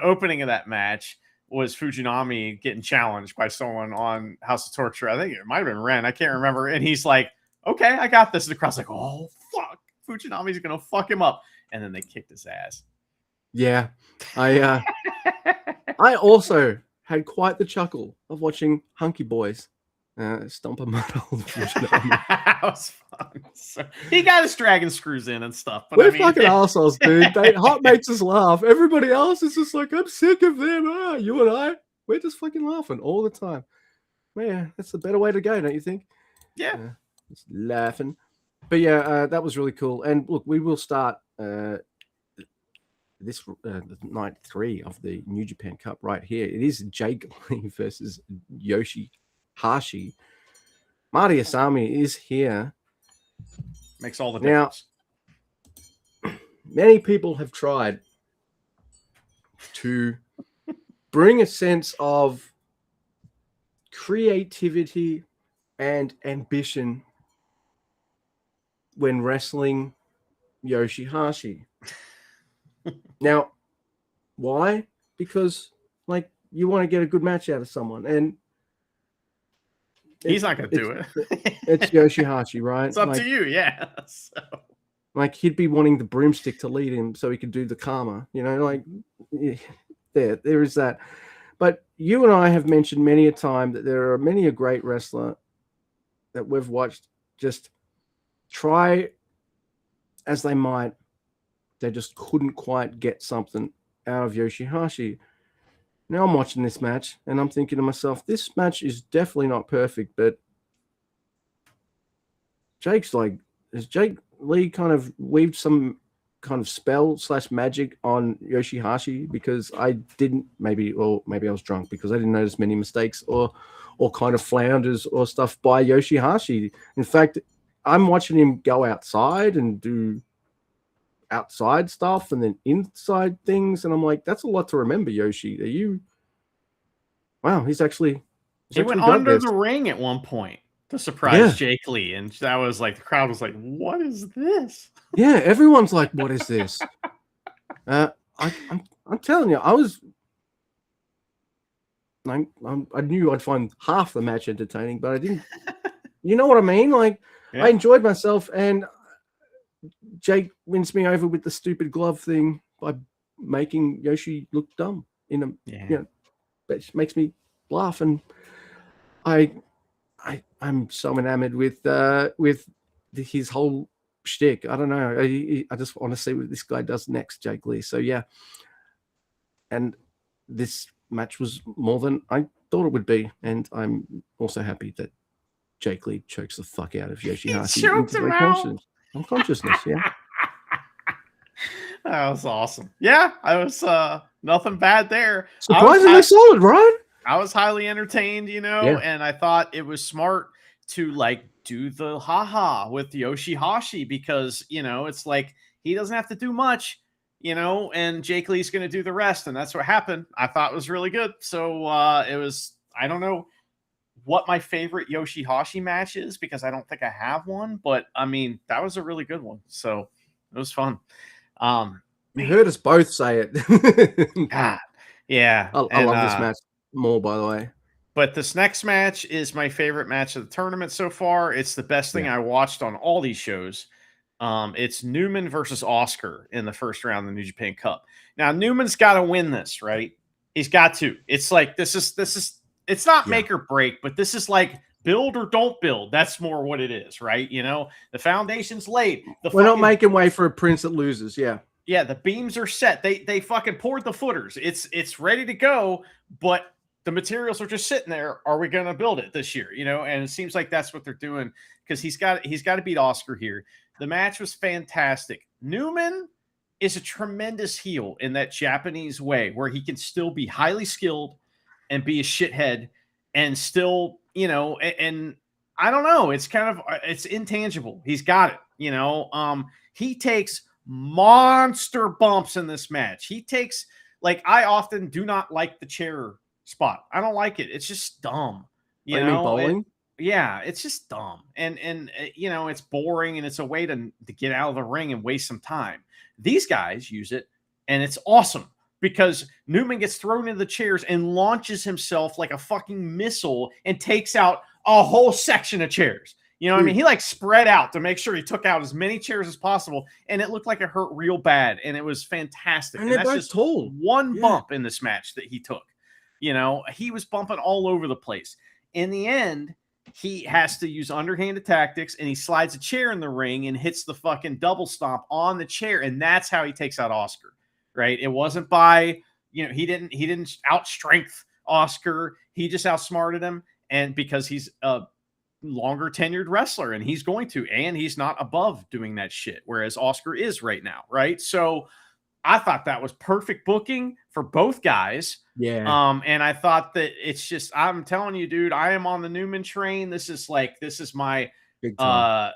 opening of that match was Fujinami getting challenged by someone on House of Torture. I think it might have been Ren. I can't remember. And he's like, okay, I got this. And the crowd's like, oh, fuck. Fujinami's going to fuck him up. And then they kicked his ass. Yeah. I also had quite the chuckle of watching Hunky Boys stomp a mud hole. That was fun. So, he got his dragon screws in and stuff. But we're fucking assholes, dude. Hot makes us laugh. Everybody else is just like, I'm sick of them. You and I, we're just fucking laughing all the time. Man, that's the better way to go, don't you think? Yeah. Just laughing. But yeah, that was really cool. And look, we will start this night 3 of the New Japan Cup right here. It is Jake Lee versus Yoshihashi. Marty Asami is here. Makes all the difference. Now, many people have tried to bring a sense of creativity and ambition when wrestling Yoshihashi. Now, why? Because like you want to get a good match out of someone, and he's not going to do it. It's Yoshihashi, right? It's up to you, yeah. So. Like he'd be wanting the broomstick to lead him so he could do the karma, you know. Like there is that. But you and I have mentioned many a time that there are many a great wrestler that we've watched just try as they might, they just couldn't quite get something out of Yoshihashi. Now I'm watching this match and I'm thinking to myself, this match is definitely not perfect, but Jake's like, has Jake Lee kind of weaved some kind of spell / magic on Yoshihashi? Because I didn't, maybe I was drunk because I didn't notice many mistakes or kind of flounders or stuff by Yoshihashi. In fact, I'm watching him go outside and do outside stuff and then inside things, and I'm like, that's a lot to remember, Yoshi. Are you? Wow, he went under the ring at one point to surprise Jake Lee, and that was like the crowd was like, "What is this?" Yeah, everyone's like, "What is this?" I'm telling you, I knew I'd find half the match entertaining, but I didn't. You know what I mean? Like, yeah. I enjoyed myself, and Jake wins me over with the stupid glove thing by making Yoshi look dumb. in a Yeah. you know, it makes me laugh, and I'm so enamored with his whole shtick. I don't know. I just want to see what this guy does next, Jake Lee. So yeah, and this match was more than I thought it would be, and I'm also happy that Jake Lee chokes the fuck out of Yoshihashi choked into him out. unconsciousness. Yeah, that was awesome. Yeah, I was nothing bad there. surprisingly solid, right? I was highly entertained, and I thought it was smart to like do the haha with Yoshihashi because it's like he doesn't have to do much, and Jake Lee's going to do the rest, and that's what happened. I thought it was really good. So it was. I don't know what my favorite Yoshihashi match is because I don't think I have one, but I mean that was a really good one. So it was fun. You heard us both say it. God, yeah, I love this match more, by the way. But this next match is my favorite match of the tournament so far. It's the best thing I watched on all these shows. It's Newman versus Oscar in the first round of the New Japan Cup. Now Newman's got to win this, right? He's got to. It's like this is. It's not make or break, but this is like build or don't build. That's more what it is, right? The foundation's laid. We're not making way for a Prince that loses. Yeah. Yeah, the beams are set. They fucking poured the footers. It's ready to go, but the materials are just sitting there. Are we going to build it this year? And it seems like that's what they're doing because he's got to beat Oscar here. The match was fantastic. Newman is a tremendous heel in that Japanese way where he can still be highly skilled and be a shithead and still, and I don't know. It's kind of, it's intangible. He's got it, he takes monster bumps in this match. He takes, like, I often do not like the chair spot. I don't like it. It's just dumb. You know, bowling? Yeah, it's just dumb. And it's boring and it's a way to get out of the ring and waste some time. These guys use it and it's awesome because Newman gets thrown into the chairs and launches himself like a fucking missile and takes out a whole section of chairs. You know what I mean? He like spread out to make sure he took out as many chairs as possible, and it looked like it hurt real bad, and it was fantastic. And that's just one bump in this match that he took. He was bumping all over the place. In the end, he has to use underhanded tactics, and he slides a chair in the ring and hits the fucking double stomp on the chair, and that's how he takes out Oscar. Right? It wasn't by he didn't outstrength Oscar. He just outsmarted him, and because he's a longer tenured wrestler and he's not above doing that shit, whereas Oscar is right now, right? So I thought that was perfect booking for both guys. Yeah. And I thought that it's just, I'm telling you, dude, I am on the Newman train. This is my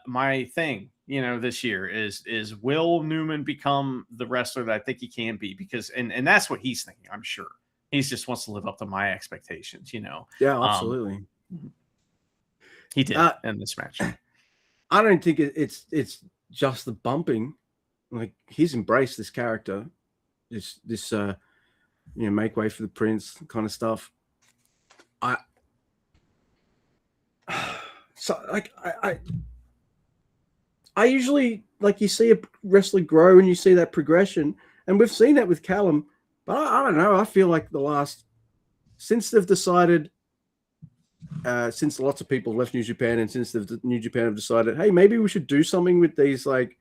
my thing, this year is will Newman become the wrestler that I think he can be? Because and that's what he's thinking, I'm sure. He just wants to live up to my expectations, Yeah, absolutely. He did in this match. I don't think it's just the bumping. Like, he's embraced this character, this make way for the Prince kind of stuff. I usually, like, you see a wrestler grow and you see that progression, and we've seen that with Callum. But I don't know. I feel like since they've decided. Since lots of people left New Japan and since the New Japan have decided, hey, maybe we should do something with these like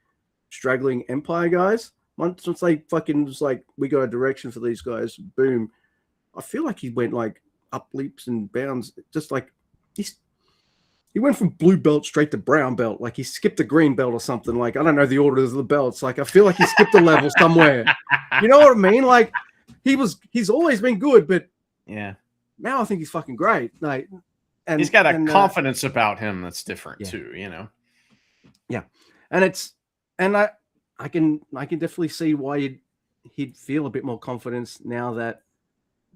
struggling Empire guys. Once they fucking was like, we got a direction for these guys, boom. I feel like he went like up leaps and bounds, just like he went from blue belt straight to brown belt, like he skipped a green belt or something. Like, I don't know the order of the belts. Like, I feel like he skipped a level somewhere. You know what I mean? Like, he's always been good, but yeah, now I think he's fucking great. Like. And he's got a confidence about him that's different too, Yeah, and I can definitely see why he'd feel a bit more confidence now that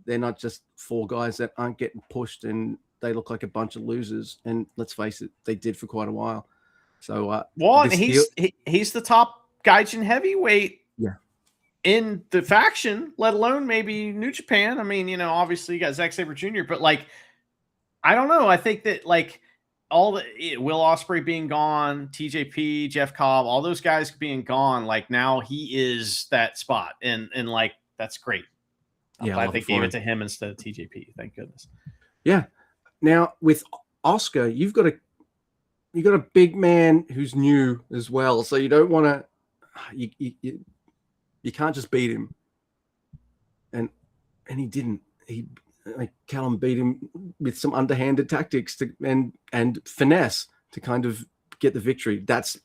they're not just four guys that aren't getting pushed and they look like a bunch of losers. And let's face it, they did for quite a while. So he's the top Gaijin heavyweight. Yeah. In the faction, let alone maybe New Japan. I mean, obviously you got Zack Sabre Jr., but like, I don't know. I think that like all the Will Ospreay being gone, TJP, Jeff Cobb, all those guys being gone, like now he is that spot, and like that's great. I'm glad they gave it to him instead of TJP. Thank goodness. Yeah. Now with Oscar, you've got a big man who's new as well, so you don't want to. You can't just beat him, and he didn't. Callum beat him with some underhanded tactics and finesse to kind of get the victory. That's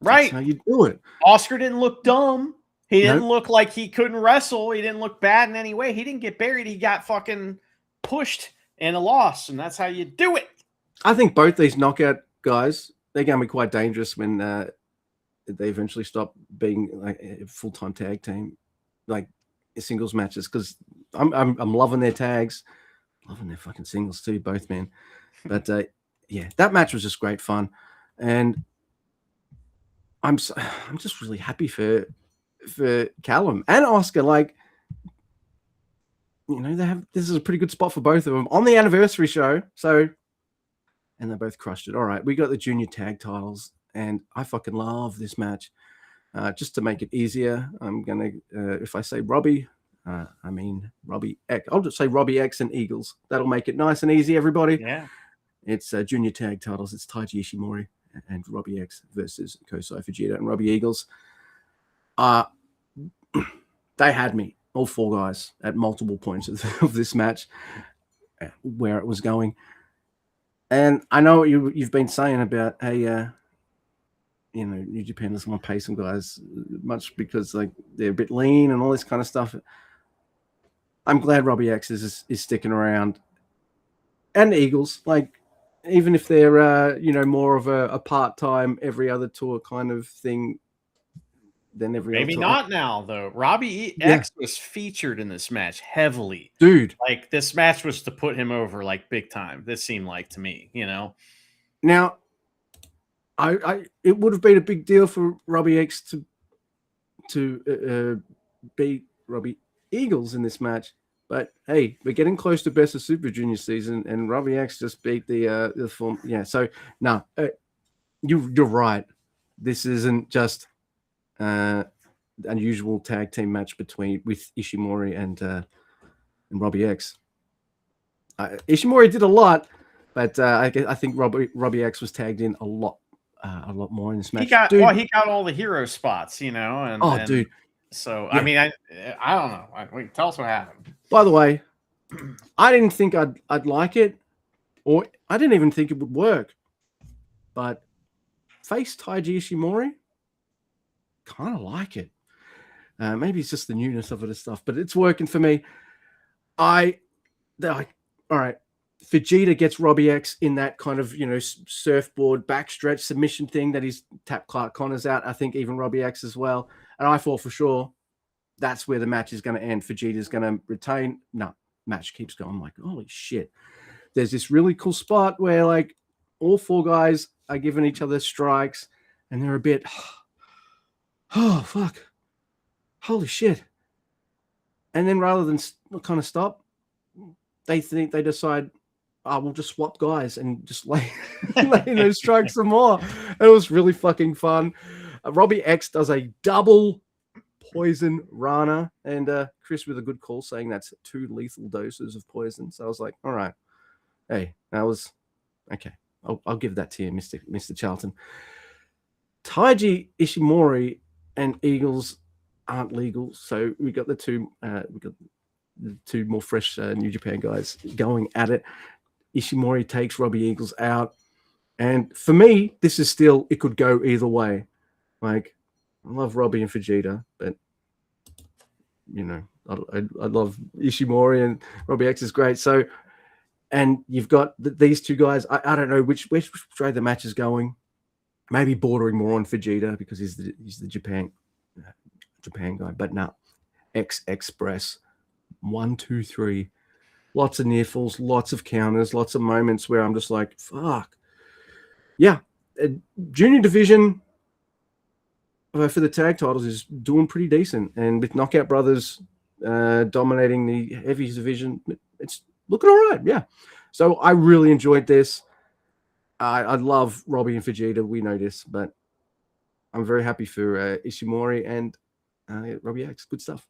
right. That's how you do it. Oscar didn't look dumb. He didn't look like he couldn't wrestle. He didn't look bad in any way. He didn't get buried. He got fucking pushed and a loss, and that's how you do it. I think both these knockout guys, they're going to be quite dangerous when they eventually stop being like a full-time tag team, like singles matches. Because I'm loving their tags, loving their fucking singles too, both men. But yeah, that match was just great fun, and I'm just really happy for Callum and Oscar. Like, you know, this is a pretty good spot for both of them on the anniversary show. So, and they both crushed it. All right, we got the junior tag titles, and I fucking love this match. Just to make it easier, I'm gonna if I say Robbie, I mean Robbie X. I'll just say Robbie X and Eagles. That'll make it nice and easy, everybody. Yeah, it's junior tag titles. It's Taiji Ishimori and Robbie X versus Kosei Fujita and Robbie Eagles. They had me, all four guys, at multiple points of this match, where it was going. And I know what you've been saying about, hey, you know, New Japan doesn't want to pay some guys much because like they're a bit lean and all this kind of stuff. I'm glad Robbie X is sticking around, and Eagles, like, even if they're you know, more of a part-time every other tour kind of thing than every maybe other not now though. Robbie X was featured in this match heavily, dude. Like, this match was to put him over like big time. This seemed like to me, you know. Now, it would have been a big deal for Robbie X to beat Robbie Eagles in this match, but hey, we're getting close to Best of Super Junior season, and Robbie X just beat the form. Yeah, so no, you're right. This isn't just unusual tag team match with Ishimori and Robbie X. Ishimori did a lot, but I think Robbie X was tagged in a lot more in this match. He got all the hero spots, you know. And dude. So yeah. I mean, I don't know. Tell us what happened. By the way, I didn't think I'd like it, or I didn't even think it would work. But face Taiji Ishimori, kind of like it. Maybe it's just the newness of it and stuff, but it's working for me. All right. Fujita gets Robbie X in that kind of, you know, surfboard backstretch submission thing that he's tapped Clark Connors out. I think even Robbie X as well. And I thought for sure that's where the match is going to end. Fujita's going to retain. No, match keeps going. I'm like, holy shit. There's this really cool spot where like all four guys are giving each other strikes and they're a bit, oh, fuck. Holy shit. And then rather than kind of stop, they decide, we'll just swap guys and just lay those strikes some more. It was really fucking fun. Robbie X does a double poison Rana, and Chris with a good call saying that's 2 lethal doses of poison. So I was like, all right, hey, that was okay. I'll give that to you, Mr. Charlton. Taiji Ishimori and Eagles aren't legal, so we got the two more fresh New Japan guys going at it. Ishimori takes Robbie Eagles out, and for me, this is still, it could go either way. Like, I love Robbie and Fujita, but you know, I love Ishimori, and Robbie X is great. So, and you've got these two guys. I don't know which way the match is going. Maybe bordering more on Fujita because he's the Japan guy, but no, X Express 1, 2, 3. Lots of near falls, lots of counters, lots of moments where I'm just like, fuck. Yeah. Junior division for the tag titles is doing pretty decent. And with Knockout Brothers dominating the heavies division, it's looking all right. Yeah. So I really enjoyed this. I love Robbie and Fujita. We know this, but I'm very happy for Ishimori and Robbie X. Good stuff.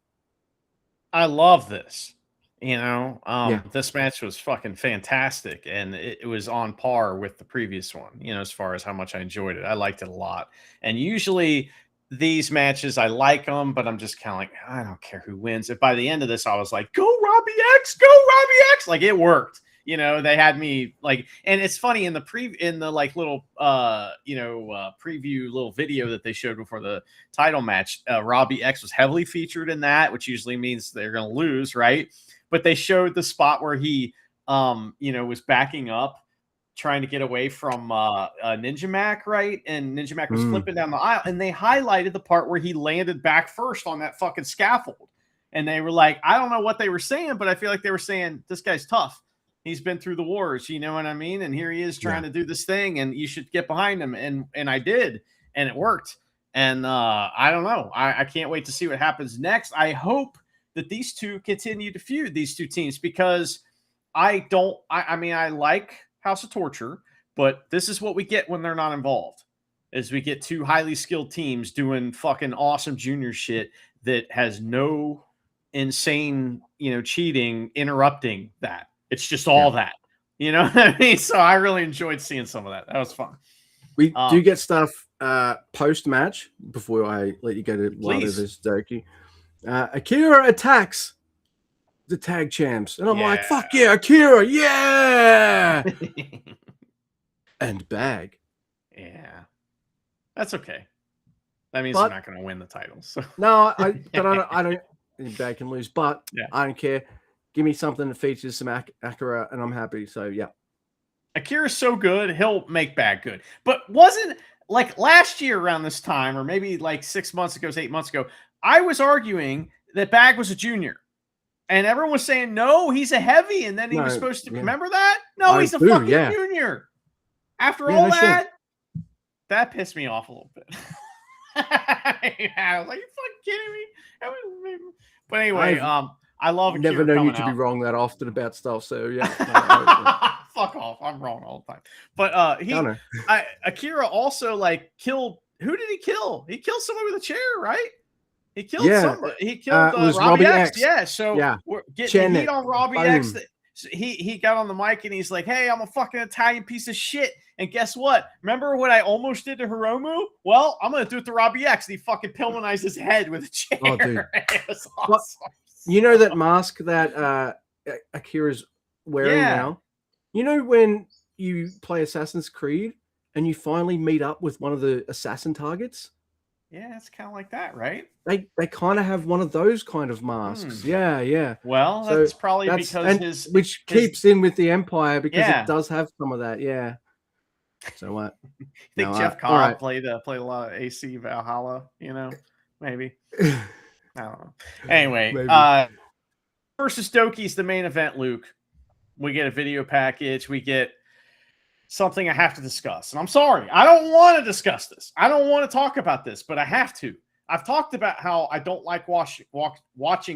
I love this. Yeah. This match was fucking fantastic, and it was on par with the previous one, as far as how much I enjoyed it. I liked it a lot. And usually these matches, I like them, but I'm just kind of like, I don't care who wins. If by the end of this, I was like, go Robbie X, go Robbie X. Like, it worked. They had me like, and it's funny in the like little preview little video that they showed before the title match. Robbie X was heavily featured in that, which usually means they're going to lose, right? But they showed the spot where he was backing up, trying to get away from Ninja Mac, right? And Ninja Mac was flipping down the aisle, and they highlighted the part where he landed back first on that fucking scaffold. And they were like, I don't know what they were saying, but I feel like they were saying, this guy's tough. He's been through the wars, you know what I mean? And here he is trying to do this thing, and you should get behind him. And I did, and it worked. And I don't know. I can't wait to see what happens next. I hope that these two continue to feud, these two teams, because I mean, I like House of Torture, but this is what we get when they're not involved, is we get two highly skilled teams doing fucking awesome junior shit that has no insane, cheating, interrupting that. It's just all that, you know what I mean? So I really enjoyed seeing some of that. That was fun. We do get stuff post match before I let you go to Wado vs. Doki. Akira attacks the tag champs, and I'm like, fuck yeah, Akira, yeah. And Bag. Yeah. That's okay. That means they're not going to win the titles. So. No, I don't. Bag can lose, but I don't care. Give me something that features some Akira, and I'm happy. So yeah, Akira's so good, he'll make Bag good. But wasn't like last year around this time, or maybe like 6 months ago, 8 months ago, I was arguing that Bag was a junior, and everyone was saying no, he's a heavy, and then he was supposed to remember that. No, he's a fucking junior. After all that, that pissed me off a little bit. I was like, you fucking kidding me? But anyway, I love Akira. Never known you to be wrong that often about stuff. So yeah, fuck off. I'm wrong all the time. But Akira also like killed. Who did he kill? He killed somebody with a chair, right? He killed somebody. He killed Robbie X. Yeah. So we're getting heat on Robbie X. He got on the mic and he's like, "Hey, I'm a fucking Italian piece of shit." And guess what? Remember what I almost did to Hiromu? Well, I'm gonna do it to Robbie X. And he fucking Pillmanized his head with a chair. Oh, dude. It was awesome. Well, you know that mask that Akira's wearing now? You know when you play Assassin's Creed and you finally meet up with one of the assassin targets? Yeah, it's kind of like that, right? They kind of have one of those kind of masks. Yeah. Well, so that's probably because which keeps in with the Empire because it does have some of that. Yeah. So what? I think Jeff Cobb played a lot of AC Valhalla. Maybe. I don't know. Anyway, versus Doki's the main event, Luke. We get a video package. We get something I have to discuss. And I'm sorry. I don't want to discuss this. I don't want to talk about this, but I have to. I've talked about how I don't like watching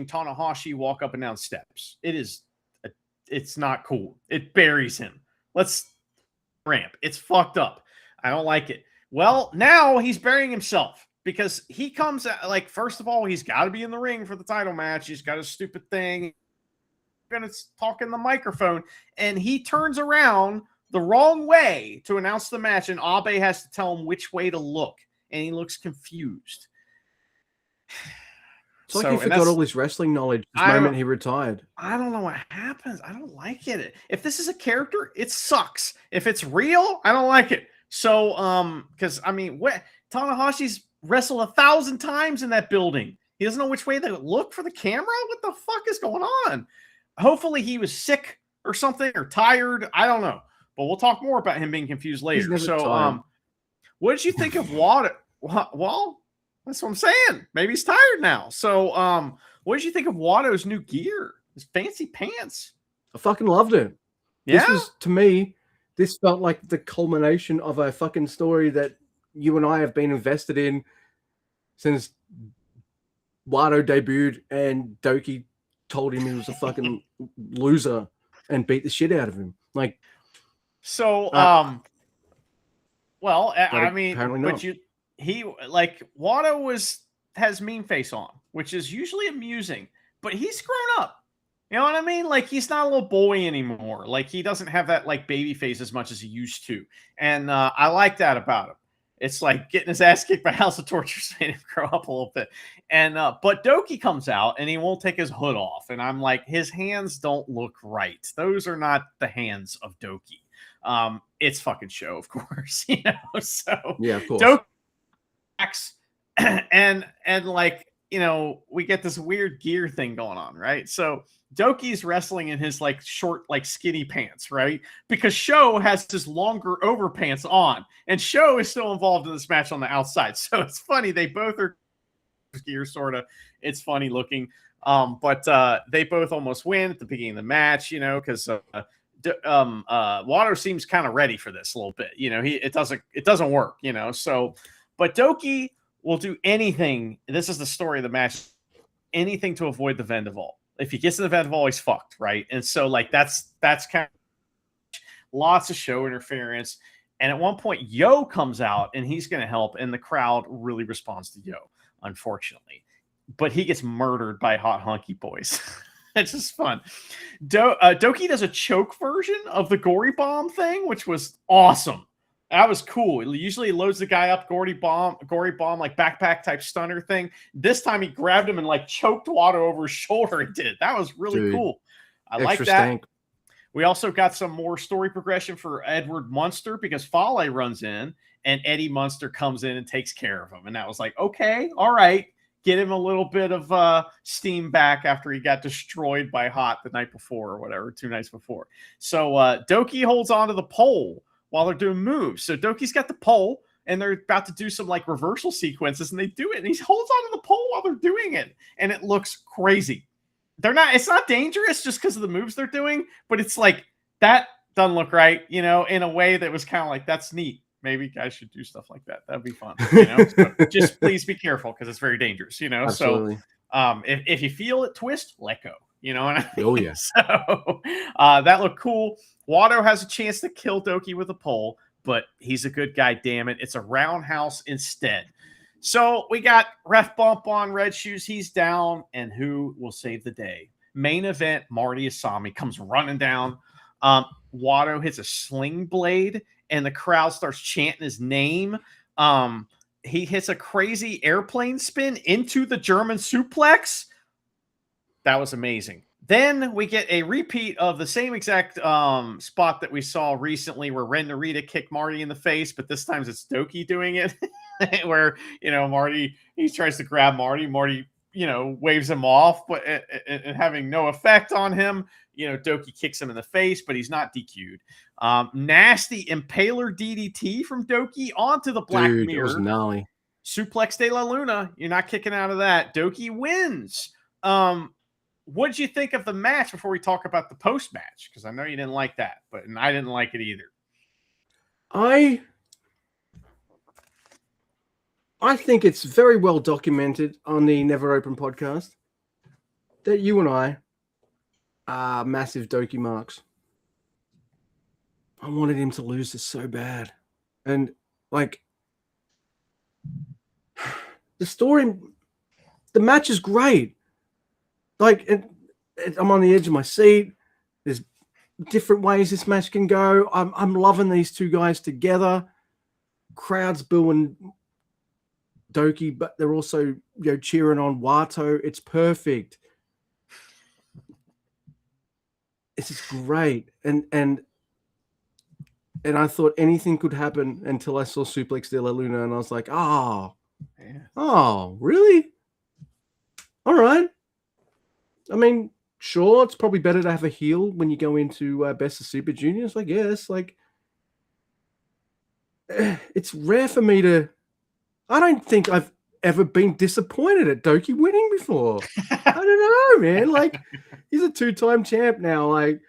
Tanahashi walk up and down steps. It's not cool. It buries him. Let's ramp. It's fucked up. I don't like it. Well, now he's burying himself because he comes like, first of all, he's got to be in the ring for the title match. He's got a stupid thing. He's going to talk in the microphone, and he turns around the wrong way to announce the match, and Abe has to tell him which way to look, and he looks confused. It's like he forgot all his wrestling knowledge the moment he retired. I don't know what happens. I don't like it. If this is a character, it sucks. If it's real, I don't like it. So, because I mean, Tanahashi's wrestled 1,000 times in that building. He doesn't know which way to look for the camera. What the fuck is going on? Hopefully, he was sick or something or tired. I don't know. But we'll talk more about him being confused later. So, what did you think of Wado? Well, that's what I'm saying. Maybe he's tired now. So, what did you think of Wado's new gear? His fancy pants. I fucking loved it. Yeah. This was, to me, this felt like the culmination of a fucking story that you and I have been invested in since Wado debuted and Doki told him he was a fucking loser and beat the shit out of him. Like, so, well, I mean, but Wado has mean face on, which is usually amusing, but he's grown up. You know what I mean? Like, he's not a little boy anymore. Like, he doesn't have that like baby face as much as he used to. And I like that about him. It's like getting his ass kicked by House of Torture made him grow up a little bit. And but Doki comes out and he won't take his hood off. And I'm like, his hands don't look right. Those are not the hands of Doki. It's fucking show, of course, you know. So Yeah, of course. Doki and like, you know, we get this weird gear thing going on, right? So Doki's wrestling in his like short, like skinny pants, right? Because Sho has his longer overpants on, and Sho is still involved in this match on the outside. So it's funny, they both are gear, sort of. It's funny looking. But they both almost win at the beginning of the match, you know, because Water seems kind of ready for this a little bit. You know, it doesn't work, you know. So, but Doki will do anything. This is the story of the match. Anything to avoid the Vendaval. If he gets to the Vendaval, he's fucked, right? And so, like, that's kind of lots of Sho interference. And at one point, Yo comes out and he's going to help, and the crowd really responds to Yo, unfortunately. But he gets murdered by Hot Hunky Boys. It's just fun. Doki does a choke version of the Gory Bomb thing, which was awesome. That was cool. It usually loads the guy up, Gory Bomb, like backpack type stunner thing. This time he grabbed him and like choked Water over his shoulder and did. That was really cool. I like that. Stank. We also got some more story progression for Edward Munster because Fale runs in and Eddie Munster comes in and takes care of him. And that was like, okay, all right. Get him a little bit of steam back after he got destroyed by Hot the night before or whatever, 2 nights before. So Doki holds on to the pole while they're doing moves. So Doki's got the pole and they're about to do some like reversal sequences and they do it and he holds onto the pole while they're doing it. And it looks crazy. It's not dangerous just because of the moves they're doing, but it's like, that doesn't look right, you know, in a way that was kind of like, that's neat. Maybe guys should do stuff like that. That'd be fun. You know, so just please be careful because it's very dangerous, you know? Absolutely. So if you feel it twist, let go. You know what I mean? Oh, yeah. So that looked cool. Watto has a chance to kill Doki with a pole, but he's a good guy, damn it. It's a roundhouse instead. So we got ref bump on Red Shoes. He's down, and who will save the day? Main event, Marty Asami comes running down. Watto hits a sling blade, and the crowd starts chanting his name. He hits a crazy airplane spin into the German suplex. That was amazing. Then we get a repeat of the same exact spot that we saw recently where Ren Narita kicked Marty in the face, but this time it's Doki doing it. Where, you know, Marty, he tries to grab Marty. Marty, you know, waves him off, but and having no effect on him. You know, Doki kicks him in the face, but he's not DQ'd. Nasty Impaler DDT from Doki onto the Black Mirror. It was gnarly. Suplex de la Luna. You're not kicking out of that. Doki wins. What did you think of the match before we talk about the post match? Because I know you didn't like that, and I didn't like it either. I think it's very well documented on the Never Open podcast that you and I are massive Doki marks. I wanted him to lose this so bad. And, like, the match is great. Like, I'm on the edge of my seat. There's different ways this match can go. I'm loving these two guys together. Crowds booing Doki, but they're also, you know, cheering on Wato. It's perfect. This is great. And I thought anything could happen until I saw Suplex de la Luna, and I was like, oh, really? All right. I mean, sure, it's probably better to have a heel when you go into Best of Super Juniors, I guess. Like, it's rare for me to... I don't think I've ever been disappointed at Doki winning before. I don't know, man. Like, he's a 2-time champ now. Like,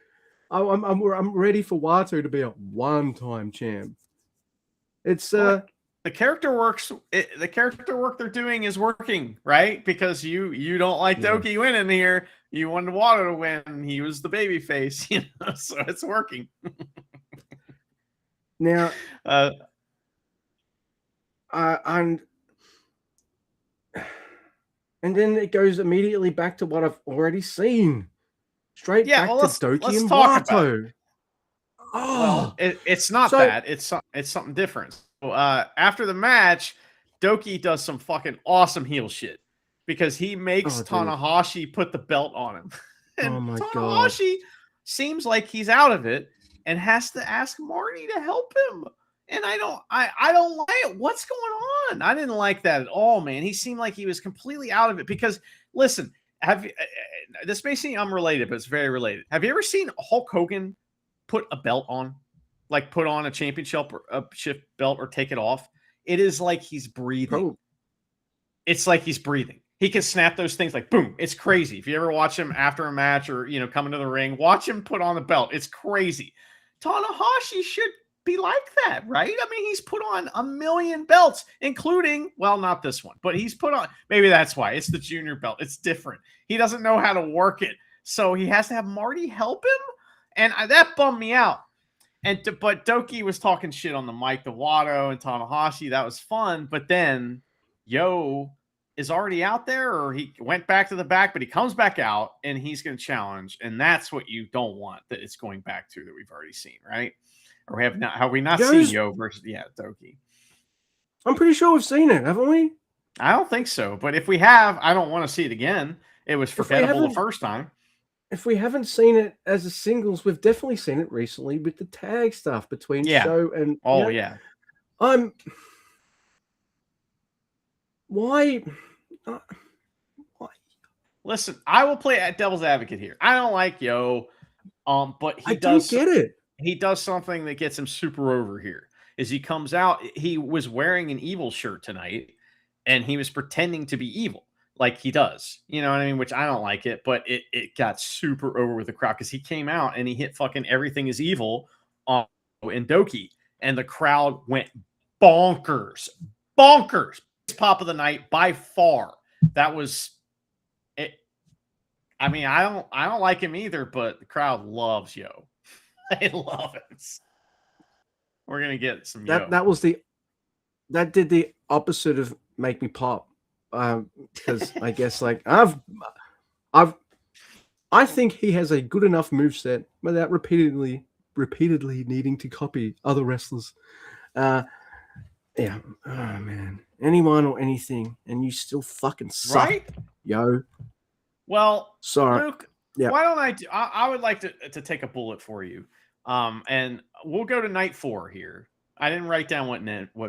I'm ready for Wato to be a 1-time champ. It's the character works. The character work they're doing is working, right? Because you don't like Doki winning here. You wanted Wato to win. He was the baby face, you know. So it's working. Now, and and then it goes immediately back to what I've already seen. Straight back to Doki and Wato. Well, it's not that. It's something different. So, after the match, Doki does some fucking awesome heel shit because he makes Tanahashi put the belt on him. And Tanahashi seems like he's out of it and has to ask Marty to help him. And I don't like it. What's going on? I didn't like that at all, man. He seemed like he was completely out of it because, listen, this may seem unrelated, but it's very related. Have you ever seen Hulk Hogan put a belt on, like put on a championship belt or take it off? It is like he's breathing. It's like he's breathing. He can snap those things like boom. It's crazy. If you ever watch him after a match or, coming to the ring, watch him put on the belt. It's crazy. Tanahashi should be like that, right? I mean, he's put on a million belts, including, well, not this one, but he's put on, maybe that's why it's the junior belt. It's different. He doesn't know how to work it. So he has to have Marty help him. And that bummed me out. But Doki was talking shit on the mic to Wato and Tanahashi. That was fun. But then Yo is already out there, or he went back to the back, but he comes back out and he's going to challenge. And that's what you don't want, that it's going back to that we've already seen, right? Or have we not seen Yo versus Doki? I'm pretty sure we've seen it, haven't we? I don't think so. But if we have, I don't want to see it again. It was forgettable the first time. If we haven't seen it as a singles, we've definitely seen it recently with the tag stuff between Show and why? Listen, I will play at devil's advocate here. I don't like Yo, but I don't get it. He does something that gets him super over here. Is he comes out? He was wearing an evil shirt tonight, and he was pretending to be evil. Like he does, you know what I mean? Which I don't like it, but it got super over with the crowd because he came out and he hit fucking everything is evil on in Doki, and the crowd went bonkers. Pop of the night by far. That was it. I mean, I don't like him either, but the crowd loves Yo. They love it. We're gonna get some Yo. That did the opposite of make me pop. Because I guess like I think he has a good enough moveset without repeatedly needing to copy other wrestlers. Oh man, anyone or anything, and you still fucking suck, right? Yo. Well, sorry, Luke. Yeah. Why don't I would like to take a bullet for you, and we'll go to night 4 here. I didn't write down what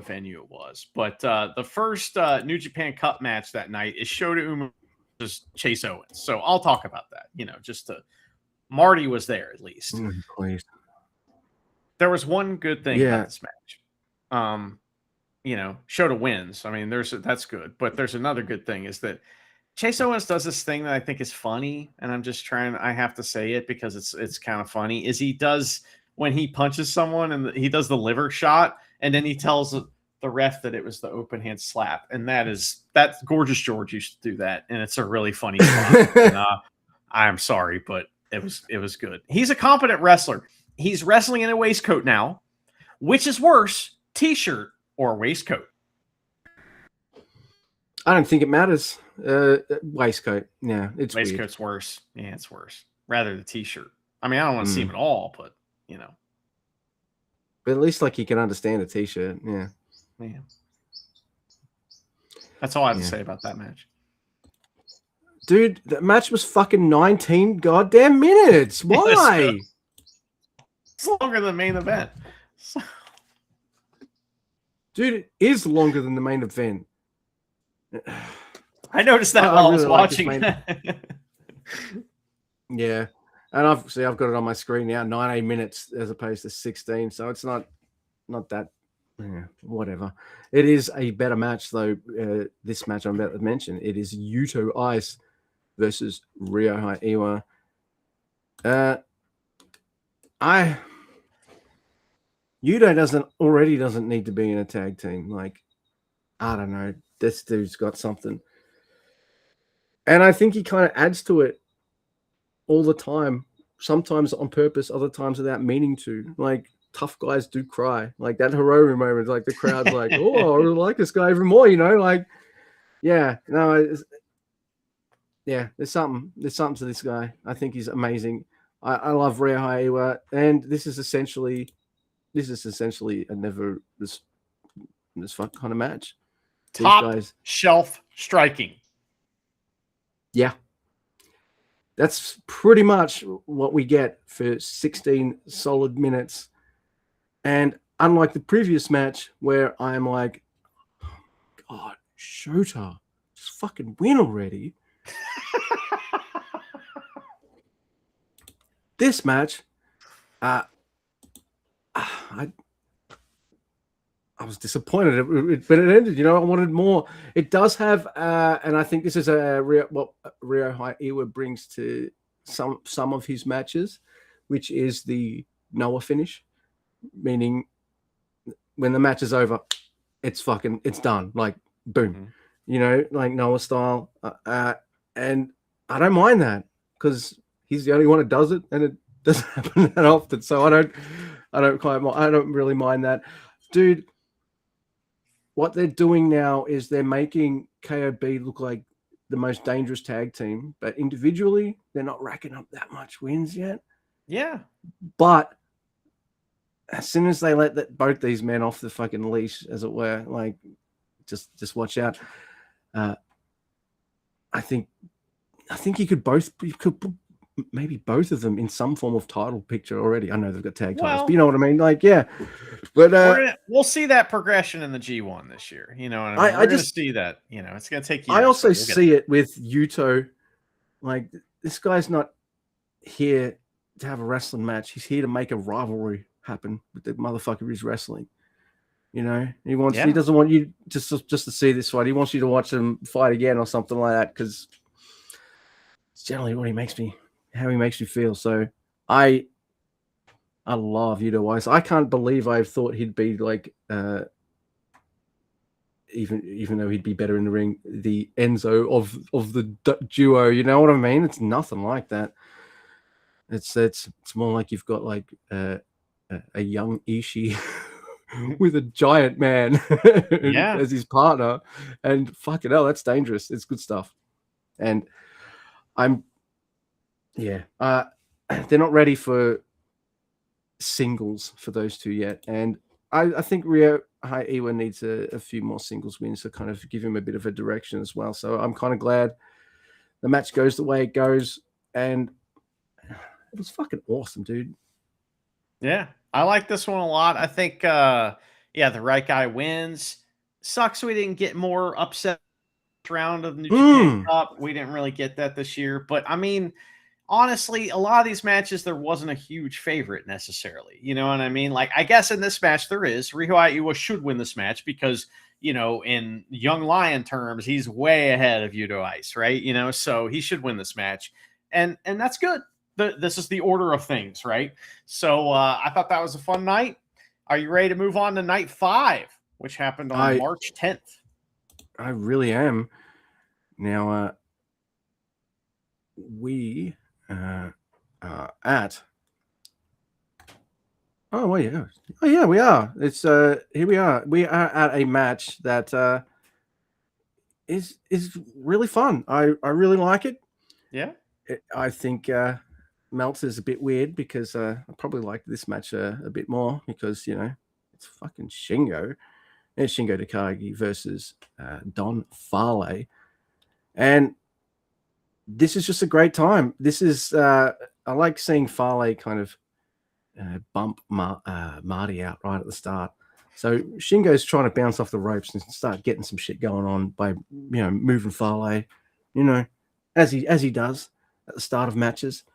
venue it was, but the first New Japan Cup match that night is Shota Umino versus Chase Owens. So I'll talk about that. Marty was there at least. Please. There was one good thing about this match. Shota wins. I mean, that's good, but there's another good thing is that Chase Owens does this thing that I think is funny, and I have to say it because it's kind of funny. Is he does. When he punches someone and he does the liver shot, and then he tells the ref that it was the open hand slap, and that's Gorgeous George used to do that, and it's a really funny spot. And, I'm sorry, but it was good. He's a competent wrestler. He's wrestling in a waistcoat now, which is worse, t-shirt or waistcoat? I don't think it matters. Waistcoat, it's waistcoat's weird. Worse. Yeah, it's worse. Rather the t-shirt. I mean, I don't want to see him at all, but. But at least like you can understand a t-shirt. Yeah. That's all I have to say about that match. Dude, that match was fucking 19 goddamn minutes. Why? It's longer than the main event. Dude, it is longer than the main event. I noticed that while I was watching. Yeah. And I've got it on my screen now, 19 minutes as opposed to 16. So it's not that, whatever. It is a better match, though. This match I'm about to mention, it is Yuto Ice versus Ryohei Iwa. Yuto doesn't need to be in a tag team. Like, I don't know. This dude's got something. And I think he kind of adds to it all the time, sometimes on purpose, other times without meaning to. Like, tough guys do cry. Like that Hiromu moment, like the crowd's like, oh, I really like this guy even more, like, yeah, no, yeah, there's something to this guy. I think he's amazing. I love Ryo Haewa, and this is essentially a never this fuck kind of match. Top These guys, shelf striking. yeah, that's pretty much what we get for 16 solid minutes. And unlike the previous match where I'm like, God, Shota, just fucking win already. This match, I was disappointed when it ended. You know, I wanted more. It does have, and I think this is what Ryo Haewa brings to some of his matches, which is the Noah finish, meaning when the match is over, it's done. Like boom, Mm-hmm. you know, like Noah style, and I don't mind that because he's the only one that does it, and it doesn't happen that often. So I don't really mind that, dude. What they're doing now is they're making KOB look like the most dangerous tag team, but individually they're not racking up that much wins yet. Yeah, but as soon as they let both these men off the fucking leash, as it were, like just watch out. I think you could put maybe both of them in some form of title picture already. I know they've got tag titles, but you know what I mean? Like, yeah. But we'll see that progression in the G1 this year. You know what I mean? We're going to see that. You know, it's going to take years. I also see it with Yuto. Like, this guy's not here to have a wrestling match. He's here to make a rivalry happen with the motherfucker he's wrestling. You know, he doesn't want you just to see this fight. He wants you to watch him fight again or something like that, because it's generally how he makes you feel. So I love Yuto Weiss. I can't believe I thought he'd be like even though he'd be better in the ring, the Enzo of the duo. You know what I mean? It's nothing like that. It's more like you've got like a young Ishii with a giant man as his partner, and fucking hell, that's dangerous. It's good stuff. And they're not ready for singles for those two yet, and I think Ryo Haewa needs a few more singles wins to kind of give him a bit of a direction as well. So I'm kind of glad the match goes the way it goes, and it was fucking awesome, dude. Yeah, I like this one a lot. I think, the right guy wins. Sucks we didn't get more upset round of the New Japan Cup. We didn't really get that this year. But, I mean, honestly, a lot of these matches, there wasn't a huge favorite necessarily. You know what I mean? Like, I guess in this match there is. Ryo Haewa should win this match because, you know, in Young Lion terms, he's way ahead of Yuto Ice, right? You know, so he should win this match. And that's good. This is the order of things, right? So I thought that was a fun night. Are you ready to move on to night 5, which happened on March 10th? I really am. Now, we are at. Oh yeah, we are. It's here we are. We are at a match that is really fun. I really like it. Yeah. I think Meltzer's a bit weird because I probably liked this match a bit more because, you know, it's fucking Shingo. It's Shingo Takagi versus Don Farley. And this is just a great time. This is, I like seeing Farley kind of bump Marty out right at the start. So Shingo's trying to bounce off the ropes and start getting some shit going on by, you know, moving Farley, you know, as he does at the start of matches.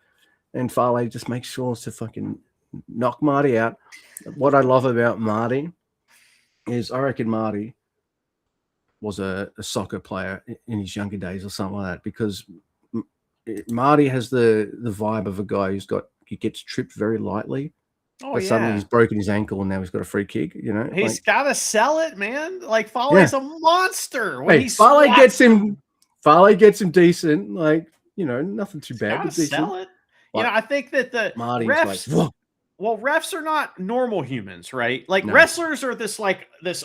And Farley just makes sure to fucking knock Marty out. What I love about Marty is I reckon Marty was a soccer player in his younger days or something like that, because Marty has the vibe of a guy he gets tripped very lightly. But suddenly he's broken his ankle and now he's got a free kick, you know? He's got to sell it, man. Like, Farley's a monster. When Farley gets him decent, like, you know, nothing too bad. Sell it. You know, I think that the Marty's refs, like, Well, refs are not normal humans, right? Like No. wrestlers are this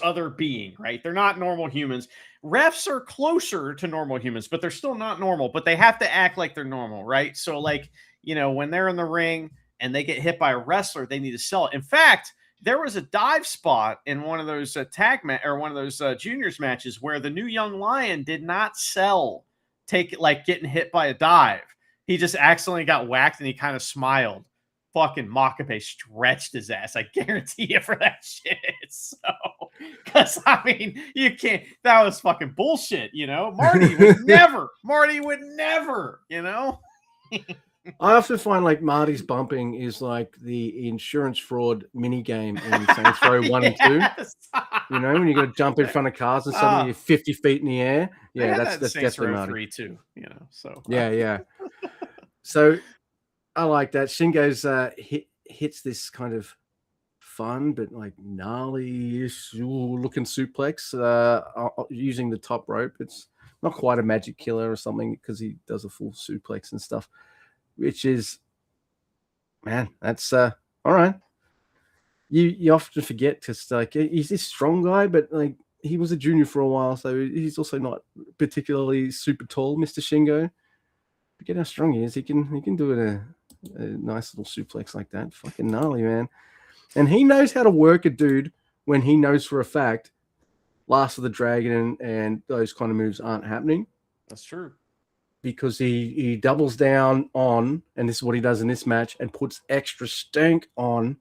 other being, right? They're not normal humans. Refs are closer to normal humans, but they're still not normal, but they have to act like they're normal, right? So like, when they're in the ring and they get hit by a wrestler, they need to sell it. In fact, there was a dive spot in one of those one of those juniors matches where the new young lion did not sell getting hit by a dive. He just accidentally got whacked and he kind of smiled. Fucking Makabe stretched his ass. I guarantee you for that shit. So, because I mean, you can't. That was fucking bullshit. Marty would never. Marty would never. I often find like Marty's bumping is like the insurance fraud mini game in Saints Row 1 and 2. When you got to jump in front of cars and suddenly you're 50 feet in the air. Yeah, that's definitely Marty. 3 too. So yeah. So I like that. Shingo's hits this kind of fun but like gnarly looking suplex using the top rope. It's not quite a magic killer or something because he does a full suplex and stuff. Which is, man, that's all right. You often forget because like he's this strong guy, but like he was a junior for a while, so he's also not particularly super tall, Mr. Shingo. Forget how strong he is. He can do a nice little suplex like that. Fucking gnarly, man. And he knows how to work a dude when he knows for a fact Last of the Dragon and those kind of moves aren't happening. That's true. Because he doubles down on, and this is what he does in this match, and puts extra stank on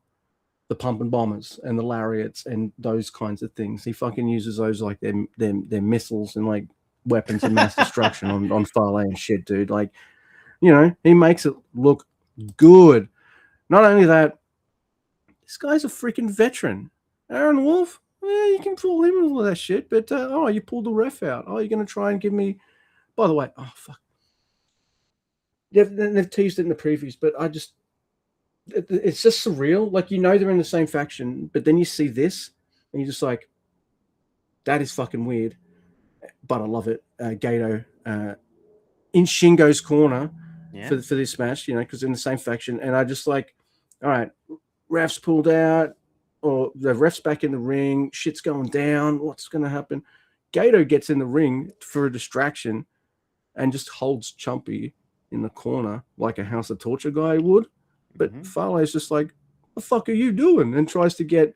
the pump and bombers and the lariats and those kinds of things. He fucking uses those like their missiles and like weapons of mass destruction on Fale and shit, dude. Like, he makes it look good. Not only that, this guy's a freaking veteran. Aaron Wolf, you can fool him with all that shit, but you pulled the ref out. Oh, you're gonna try and give me. By the way, oh fuck. They've teased it in the previews, but it's just surreal. Like, they're in the same faction, but then you see this and you're just like, that is fucking weird. But I love it. Gato in Shingo's corner for this match, because they're in the same faction. And I just like, all right, refs pulled out or the refs back in the ring. Shit's going down. What's going to happen? Gato gets in the ring for a distraction and just holds Chumpy in the corner like a House of Torture guy would. But Fale's just like, what the fuck are you doing? And tries to get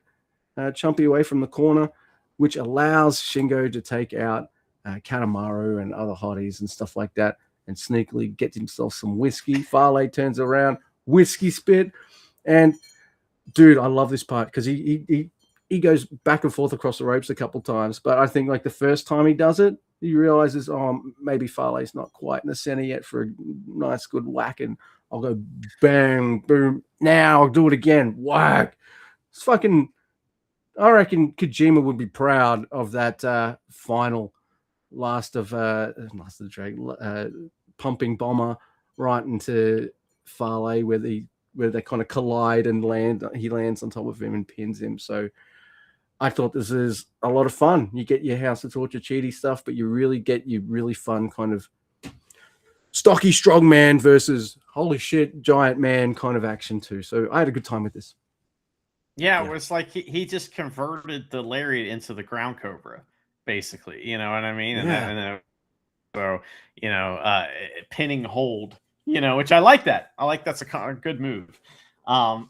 Chumpy away from the corner, which allows Shingo to take out Kanemaru and other hotties and stuff like that and sneakily gets himself some whiskey. Fale turns around, whiskey spit. And, dude, I love this part because he goes back and forth across the ropes a couple times. But I think like the first time he does it, he realizes, maybe Fale's not quite in the center yet for a nice, good whack. And I'll go bang, boom. Now I'll do it again. Whack. It's fucking, I reckon Kojima would be proud of that final Last of the Dragon, pumping bomber right into Fale where they kind of collide and land. He lands on top of him and pins him. So I thought this is a lot of fun. You get your House of Torture cheaty stuff, but you really get your really fun kind of stocky strong man versus holy shit giant man kind of action too. So I had a good time with this. Yeah, it was like he just converted the lariat into the ground cobra, basically. You know what I mean? And so pinning hold. Which I like that. I like that's a good move.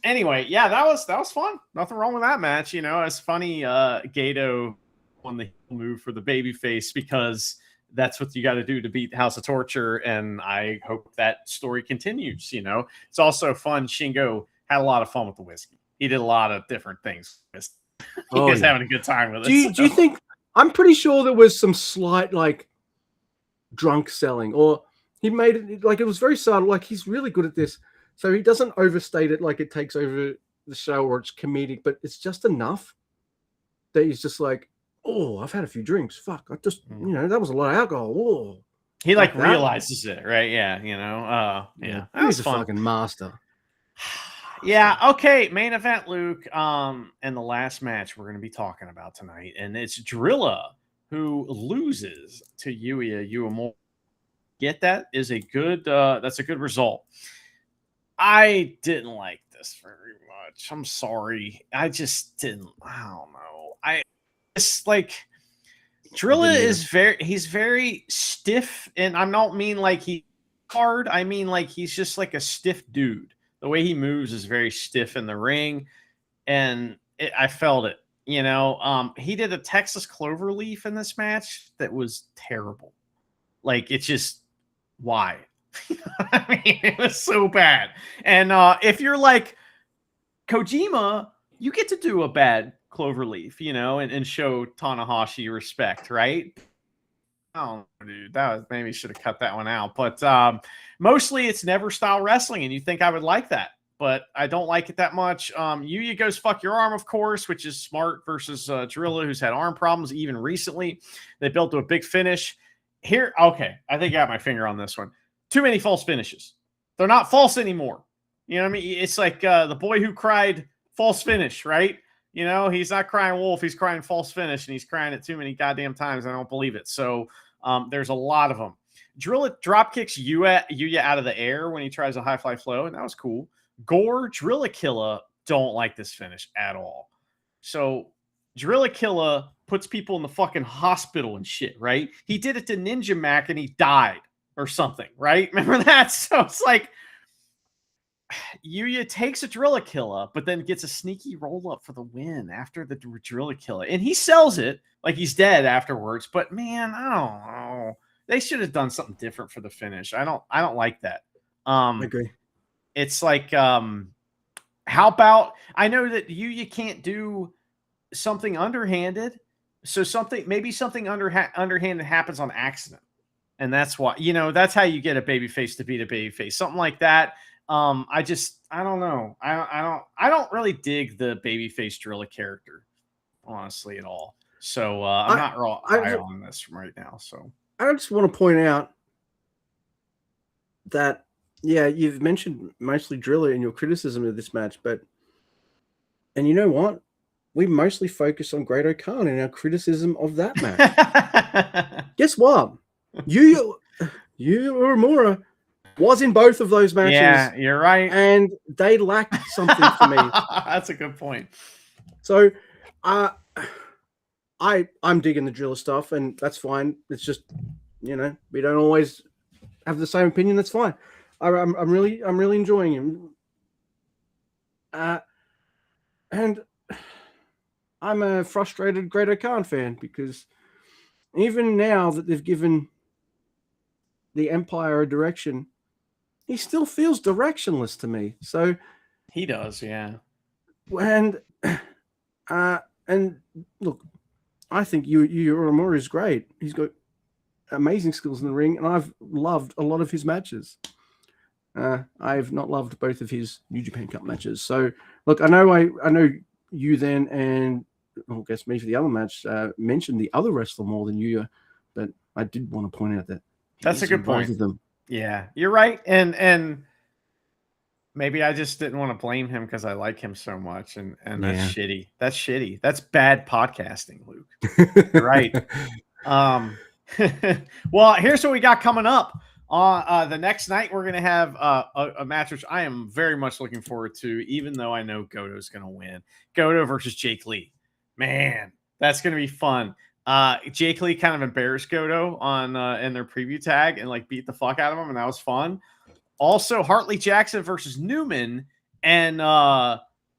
Anyway, yeah, that was fun. Nothing wrong with that match. It's funny. Gato won the move for the babyface because that's what you got to do to beat House of Torture, and I hope that story continues. It's also fun. Shingo had a lot of fun with the whiskey. He did a lot of different things. He was having a good time with it. Do you think? I'm pretty sure there was some slight like drunk selling, or he made it like it was very subtle. Like he's really good at this. So he doesn't overstate it like it takes over the show or it's comedic, but it's just enough that he's just like, oh, I've had a few drinks. Fuck, I just, that was a lot of alcohol. Whoa. He like realizes it, right? Yeah, yeah. That was a fucking master. Yeah, okay. Main event, Luke. And the last match we're going to be talking about tonight, and it's Drilla who loses to Yuya Uemura. Get that is a good. That's a good result. I didn't like this very much. I'm sorry. I just didn't. I don't know. It's like Drilla is he's very stiff, and I don't mean like he hard. I mean like he's just like a stiff dude. The way he moves is very stiff in the ring, and I felt it. You know, he did a Texas Cloverleaf in this match that was terrible. Like, it's just why? I mean, it was so bad. And if you're like Kojima, you get to do a bad Cloverleaf, you know, and show Tanahashi respect, right? Oh, dude, that was, maybe should have cut that one out. But mostly it's never style wrestling, and you think I would like that, but I don't like it that much. Yuya goes fuck your arm, of course, which is smart versus Drilla, who's had arm problems even recently. They built to a big finish. Here, okay, I think I got my finger on this one. Too many false finishes. They're not false anymore. You know what I mean? It's like the boy who cried false finish, right? You know, he's not crying wolf. He's crying false finish, and he's crying it too many goddamn times. I don't believe it. So there's a lot of them. Drilla drop kicks Yuya out of the air when he tries a high fly flow, and that was cool. Gore, Drillakilla don't like this finish at all. So Drillakilla puts people in the fucking hospital and shit, right? He did it to Ninja Mac and he died or something, right? Remember that? So it's like Yuya takes a Drillakilla, but then gets a sneaky roll up for the win after the Drillakilla. And he sells it like he's dead afterwards. But man, I don't know. They should have done something different for the finish. I don't like that. I agree. It's like, how about, I know that you can't do something underhanded. So maybe something underhanded happens on accident. And that's why, you know, that's how you get a babyface to beat a babyface. Something like that. I don't know. I don't really dig the babyface Drilla character, honestly, at all. So I'm not real high on this right now. So I just want to point out that, yeah, you've mentioned mostly Drilla in your criticism of this match, and you know what? We mostly focus on Great-O-Khan in our criticism of that match. Guess what? Yuya Uemura was in both of those matches. Yeah, you're right. And they lacked something for me. That's a good point. So I'm digging the Drilla stuff, and that's fine. It's just, you know, we don't always have the same opinion. That's fine. I'm really enjoying him. And I'm a frustrated Great-O-Khan fan because even now that they've given the Empire a direction, he still feels directionless to me. So he does, yeah. And look, I think Yuya Uemura is great. He's got amazing skills in the ring, and I've loved a lot of his matches. I've not loved both of his New Japan Cup matches. So look, I know you then, and I guess me for the other match, mentioned the other wrestler more than Yuya, but I did want to point out that that's a good point. Of them. Yeah, you're right, and maybe I just didn't want to blame him because I like him so much, and that's shitty. That's shitty. That's bad podcasting, Luke. You're right. Well, here's what we got coming up. The next night, we're going to have a match which I am very much looking forward to, even though I know Goto's going to win. Goto versus Jake Lee. Man, that's going to be fun. Jake Lee kind of embarrassed Goto on in their preview tag and like beat the fuck out of him, and that was fun. Also, Hartley Jackson versus Newman, and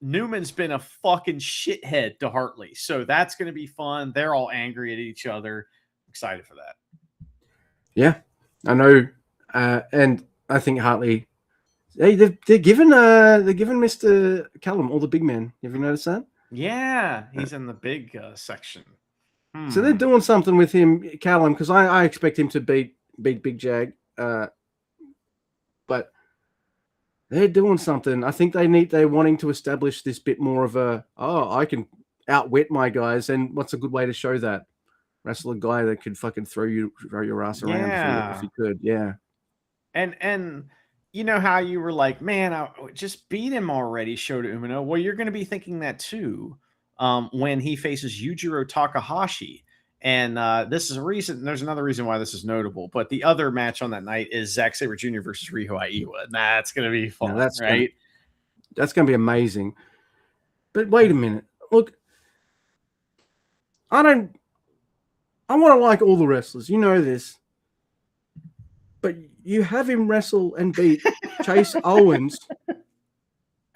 Newman's been a fucking shithead to Hartley, so that's going to be fun. They're all angry at each other. Excited for that. Yeah, I know, and I think Hartley. Hey, they're giving Mr. Callum all the big men. Have you noticed that? Yeah, he's in the big section. So they're doing something with him, Callum, because I expect him to beat Big Jag, but they're doing something. I think they're wanting to establish this bit more of I can outwit my guys, and what's a good way to show that? Wrestle a guy that could fucking throw your ass around if he could. Yeah. And you know how you were like, man, I just beat him already, Shota Umino. Well, you're going to be thinking that too when he faces Yujiro Takahashi. And this is a reason. There's another reason why this is notable. But the other match on that night is Zack Sabre Jr. versus Riho Aiwa. And that's going to be fun, right? That's going to be amazing. But wait a minute. Look, I want to like all the wrestlers. You know this. But you have him wrestle and beat Chase Owens,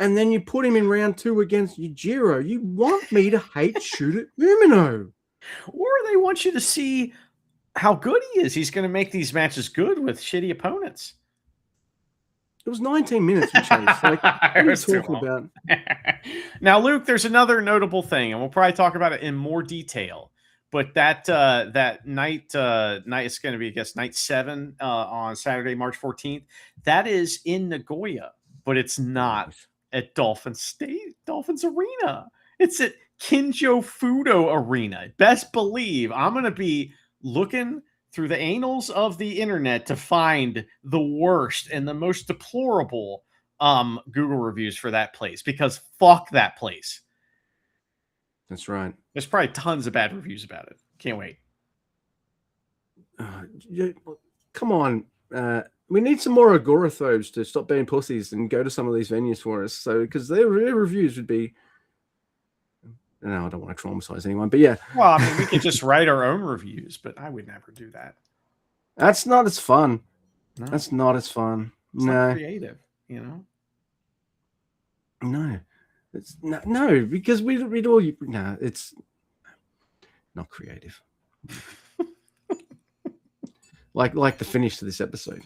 and then you put him in round 2 against Yujiro. You want me to hate Shota Umino. Or they want you to see how good he is. He's going to make these matches good with shitty opponents. It was 19 minutes with Chase. Like, what are you talking about? Now, Luke, there's another notable thing, and we'll probably talk about it in more detail. But that night is going to be, I guess, night 7 on Saturday, March 14th. That is in Nagoya, but it's not at Dolphins Arena. It's at Kinjo Fudo Arena. Best believe I'm going to be looking through the annals of the internet to find the worst and the most deplorable Google reviews for that place, because fuck that place. That's right. There's probably tons of bad reviews about it. Can't wait. Come on. We need some more agoraphobes to stop being pussies and go to some of these venues for us. So, because their reviews would be. No, I don't want to traumatize anyone, but yeah. Well, I mean, we could just write our own reviews, but I would never do that. That's not as fun. No. That's not as fun. It's not creative, you know? No. It's no, because we read all you. No, it's not creative. like the finish to this episode.